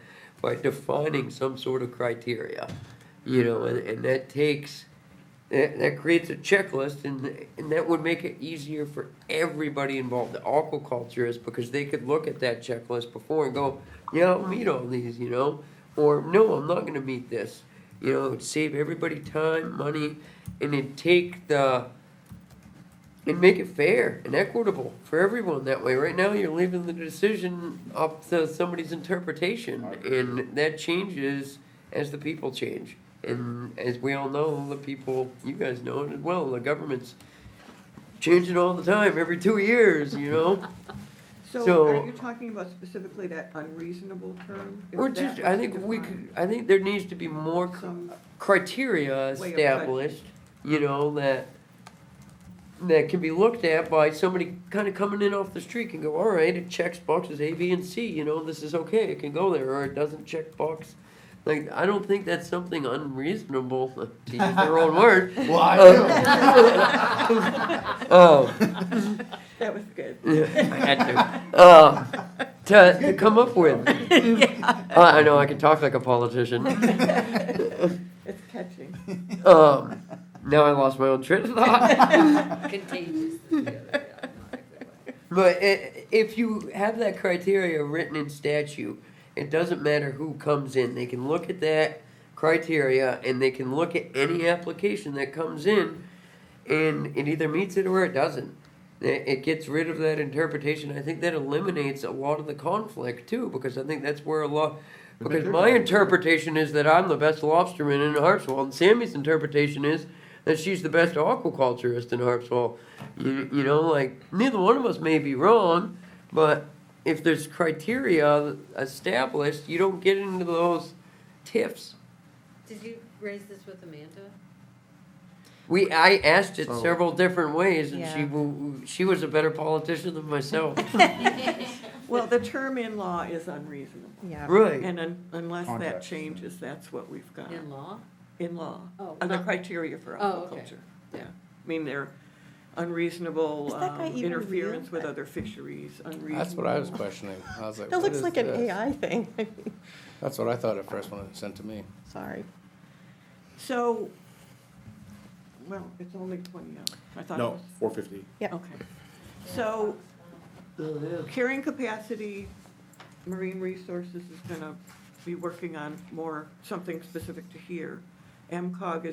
by defining some sort of criteria. You know, and that takes, that creates a checklist, and that would make it easier for everybody involved, the aquaculturists, because they could look at that checklist before and go, yeah, I'll meet all these, you know, or no, I'm not gonna meet this. You know, it'd save everybody time, money, and it'd take and make it fair and equitable for everyone that way. Right now, you're leaving the decision up to somebody's interpretation, and that changes as the people change. And as we all know, the people, you guys know it as well, the government's changing all the time, every 2 years, you know? So So- are you talking about specifically that unreasonable term? Is Or that just, what's I think we could, defined? I think there needs to be more Some criteria way of established, you know, that can be looked at by somebody kind of coming in off the street and go, all right, it checks boxes A, B, and C, you know, this is okay, it can go there, or it doesn't check box. Like, I don't think that's something unreasonable, to use their own word. Well, I That was good. I had to come up with. I know, I can talk like a politician. It's catching. Now I lost my own train of thought. Contagious. Yeah, not a good way. But if you have that criteria written in statute, it doesn't matter who comes in. They can look at that criteria and they can look at any application that comes in, and it either meets it or it doesn't. It gets rid of that interpretation. I think that eliminates a lot of the conflict too, because I think that's where a lot. Because my interpretation is that I'm the best lobsterman in Harpswell, and Sammy's interpretation is that she's the best aquaculturist in Harpswell. You know, like, neither one of us may be wrong, but if there's criteria established, you don't get into those tiffs. Did you raise this with Amanda? I asked it So- several different ways, and Yeah. she was a better politician than myself. Well, the term in-law is unreasonable. Yeah. Right. And unless that Context. changes, that's what we've got. In law? In-law, Oh, the not- criteria for Oh, okay. aquaculture. Yeah, I mean, they're unreasonable Is that guy even interference real? with other fisheries, unreasonable. That's what I was questioning. I was like, That what looks is like an this? AI thing. That's what I thought at first when it was sent to me. Sorry. So, well, it's only 20 hours. I thought it No, was. 450. Yep. Okay. So, carrying capacity, Marine Resources is gonna be working on something specific to here. MCOG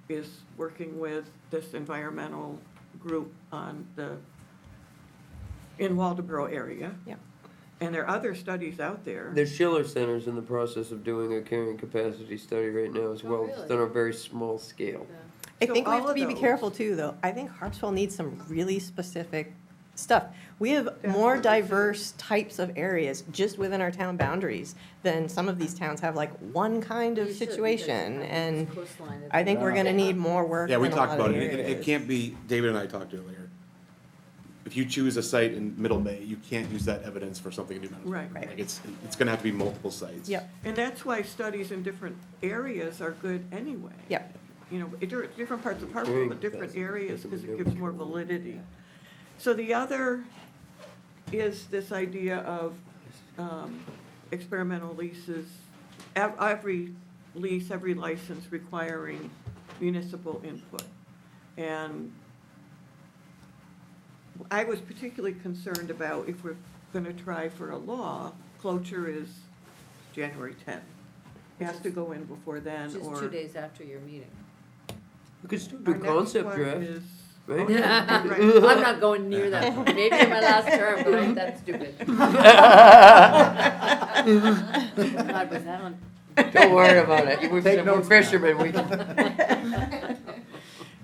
is working with this environmental group in Waldeboro area. Yep. And there are other studies out there. The Schiller Center's in the process of doing a carrying capacity study right now as Oh, well. It's really? done on a very small scale. Yeah. I So think we have all to of be those- careful too, though. I think Harpswell needs some really specific stuff. We have That's more what they say. diverse types of areas just within our town boundaries than some of these towns have like one kind of You should, because situation. it's And coastline, it's- I think we're gonna need more work Yeah, we in a talked lot of about the it. It areas. can't be, David and I talked earlier. If you choose a site in Middle Bay, you can't use that evidence for something in New Mexico. Right. Right. Like, it's gonna have to be multiple sites. Yep, And that's why studies in different areas are good anyway. yep. You know, different parts of Harpswell, Carrying but different capacity. areas, because it Never gives more control. validity. So the other is this idea of experimental leases, every lease, every license requiring municipal input. And I was particularly concerned about if we're gonna try for a law, cloture is January 10th. It has to go in before then, Which or. is 2 days after your meeting. We could still Our do next concept one draft, is- right? Oh, yeah, right. I'm not going near that, maybe in my last term, but ain't that stupid. God, was that on? Don't worry about it. We're Take notes, fishermen, we can. Is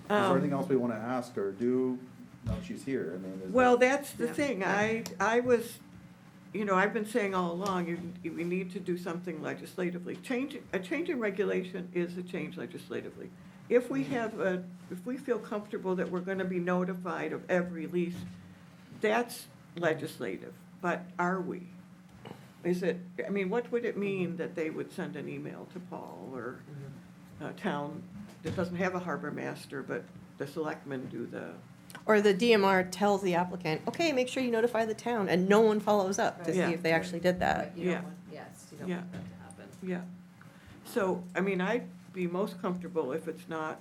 there anything else we wanna ask or do? No, she's here, I mean, is Well, there- that's the Yeah. thing, I was, I've been saying all along, we need to do something legislatively. A change in regulation is a change legislatively. If we feel comfortable that we're gonna be notified of every lease, that's legislative, but are we? What would it mean that they would send an email to Paul or a town that doesn't have a harbor master, but the selectmen do the, Or the DMR tells the applicant, okay, make sure you notify the town, and no one follows up to see Yeah. if they actually did that. Right, you don't Yeah. want, yes, you don't Yeah. want that to happen. yeah. So, I'd be most comfortable if it's not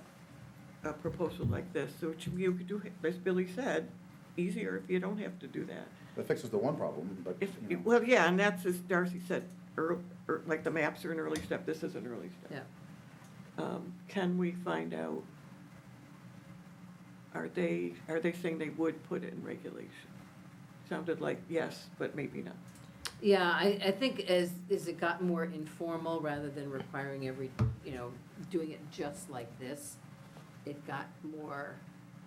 a proposal like this, which you could do, as Billy said, easier if you don't have to do that. That fixes the one problem, but, you know. Well, yeah, and that's, as Darcy said, like the maps are an early step, this is an early step. Yeah. Can we find out, are they saying they would put it in regulation? Sounded like yes, but maybe not. Yeah, I think as it got more informal, rather than requiring doing it just like this, it got more,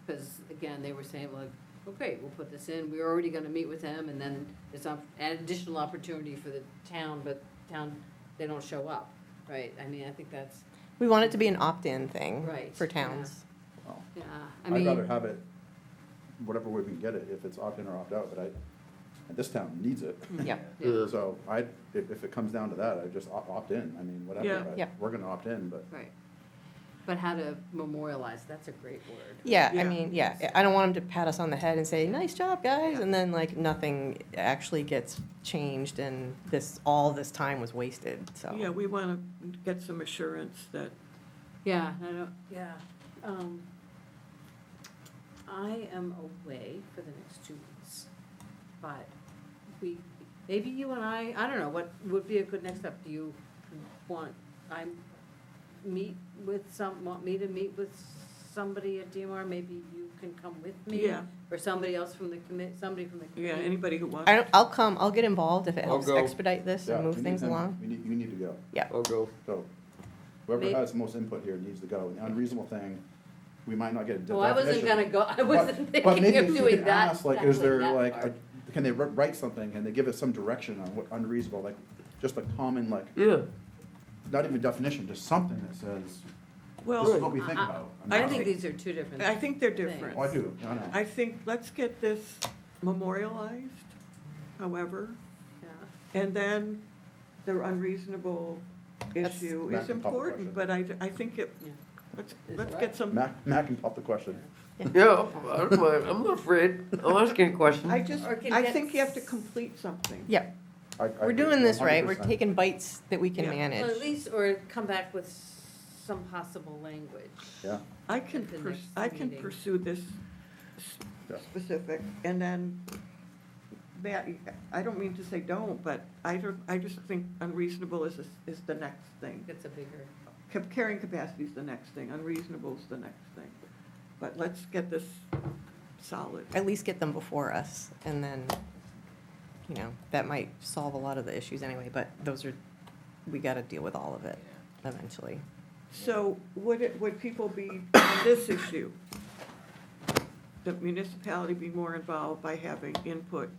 because again, they were saying, like, okay, we'll put this in, we're already gonna meet with them, and then there's an additional opportunity for the town, but they don't show up, right? I think that's, We want it to be an opt-in thing Right, for towns. Well, yeah, I'd rather have it, whatever way we can get it, if it's opt-in or opt-out, but this town needs it. Yep. yeah, So if it comes down to that, I just opt in, whatever, Yeah. but Yeah. we're gonna opt in, but. right. But how to memorialize, that's a great word. Yeah, Yeah. I don't want them to pat us on the head and say, nice job, guys, and then like nothing actually gets changed and all this time was wasted, so. Yeah, we want to get some assurance that, Yeah, I am away for the next 2 weeks, but maybe you and I don't know, what would be a good next step? Do you want want me to meet with somebody at DMR? Maybe you can come with me? Yeah. Or somebody else from the somebody from the yeah, committee? anybody who wants. I'll come, I'll get involved if it I'll helps go. expedite this Yeah, and move we need things them- along. You need to go. I'll go. So whoever Maybe- has the most input here needs to go. An unreasonable thing, we might not get a definition. Well, I wasn't gonna go, I wasn't But thinking maybe of if you doing can that. ask, like, is there that like, part. can they write something, and they give us some direction on what unreasonable, like, just a common, like, Yeah. not even definition, just something that says, this is Well, what we think about. I think these are two different I think they're different. things. Oh, I do, I know. I think, let's get this memorialized. however. Yeah. And then the unreasonable That's- issue Matt is can pop the important, but I think it, Yeah. let's get some, Matt can pop the question. Yeah, I don't mind. I'm not afraid. I'll ask any question. I just, Or can I get think you have to complete something. Yep, I we're agree, doing this right, we're 100%. taking bites that we can Yeah. Well, manage. at least, or come back with some possible language. Yeah, I can, At the pers- next I can meeting. pursue this Yeah. specific, and then, Matt, I don't mean to say don't, but I just think unreasonable is the next thing. It's a bigger, Carrying capacity is the next thing, unreasonable is the next thing. But let's get this solid. At least get them before us, and then, you know, that might solve a lot of the issues anyway, but those are, we gotta deal with all of it eventually. So would people be, on this issue, the municipality be more involved by having input,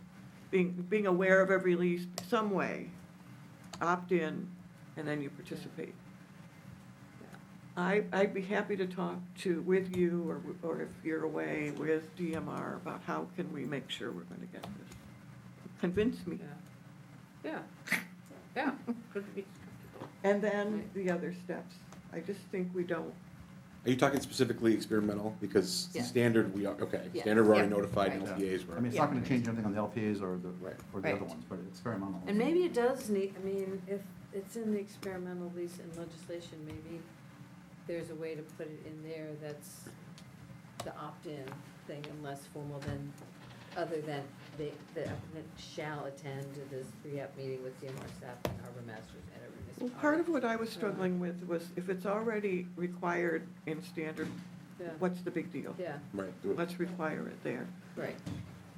being aware of every lease some way, opt in, and then you participate? I'd be happy to talk with you, or if you're away, with DMR about how can we make sure we're gonna get this. Convince me. yeah. Yeah, could be. And then the other steps. I just think we don't, Are you talking specifically experimental? Because Yeah. standard, we are, okay, Yeah. standard, we're already Yeah. notified, Right. and Yeah. LPAs were. I mean, it's not gonna change anything on the LPAs or the Right. Right. other ones, but it's experimental. And maybe it does need, I mean, if it's in the experimental lease in legislation, maybe there's a way to put it in there that's the opt-in thing and less formal than, other than the applicant shall attend this pre-app meeting with DMR staff and harbor masters and every well, municipality. part of what I was struggling with was if it's already required in standard, Yeah, what's the big deal? yeah, Right. do it. Let's require it there. right.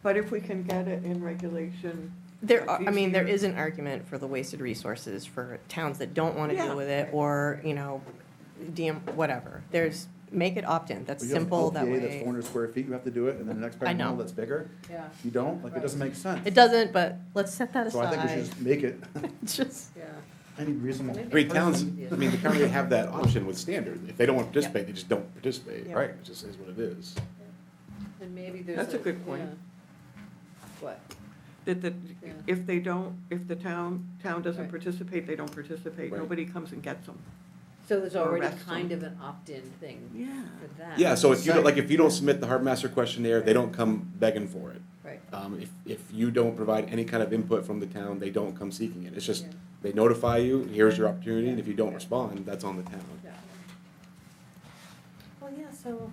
But if we can get it in regulation. There are, I mean, there easier- is an argument for the wasted resources for towns that don't wanna Yeah. deal with it, or, you know, whatever. Make it opt-in, that's Well, you have an simple, that LPA that's way. 400 square feet, you have to do it, and then the next experimental know. that's bigger, Yeah, you don't, like, it doesn't make sense. It doesn't, but let's set that So I think we should aside. just make it It's just, yeah. any reasonable. Maybe I mean, towns, person- I mean, they currently have that option with standard. If they don't want to participate, they just don't participate. Yeah. Right. It just is what it is. And maybe there's That's a good point. yeah. What? That Yeah. if they don't, if the town doesn't Right. participate, they don't participate. Right. Nobody comes and gets them. So there's Or already arrest them. kind of an opt-in thing Yeah. for that. Yeah, so if you don't, like, if you don't submit the harbor master questionnaire, they don't come begging for it. Right, If you don't provide any kind of input from the town, they don't come seeking it. It's just, Yeah. they notify you, here's your opportunity, and if you don't respond, that's on the town. yeah. Well, yeah, so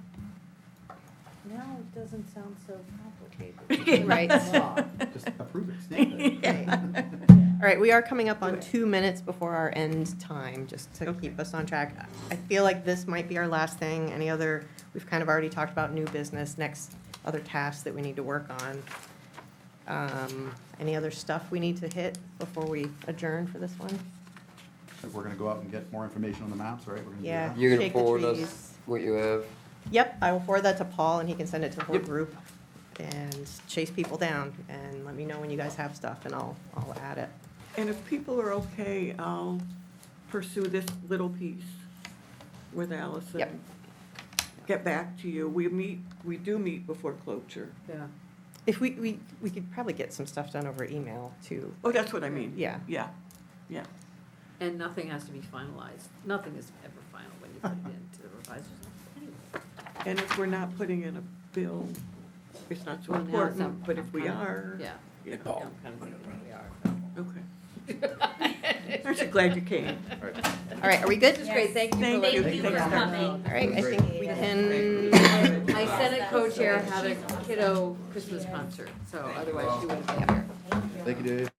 now it doesn't sound so complicated. Right. Law. Just approve it, stamp it. all right, we are coming up on 2 minutes before our end time, just to keep us on track. I feel like this might be our last thing. Any other, we've kind of already talked about new business, next, other tasks that we need to work on. Any other stuff we need to hit before we adjourn for this one? We're gonna go out and get more information on the maps, right? We're gonna do Yeah. that. You're gonna Shake the forward us trees. what you have? Yep, I will forward that to Paul, and he can send it to the whole Yep. group, and chase people down, and let me know when you guys have stuff, and I'll add it. And if people are okay, I'll pursue this little piece with Allison. Yep. Get back to you. We do meet before closure. Yeah, If we could probably get some stuff done over email, too. Oh, that's what I mean. Yeah. Yeah, yeah. and nothing has to be finalized. Nothing is ever final when you put it into the revisers. Anyway. And if we're not putting in a bill, it's not so Well, now important, some- but if we kind of- are. Yeah. Yeah, Yeah, I'm kind of thinking we are, so. okay. I'm just glad you came. All right. All right, are we good? This is great, thank you for Thank you. letting me Thank you for come. coming. All right, I think we can, My Senate co-chair had a kiddo Christmas concert, so otherwise she would have been here. Thank you, Dave.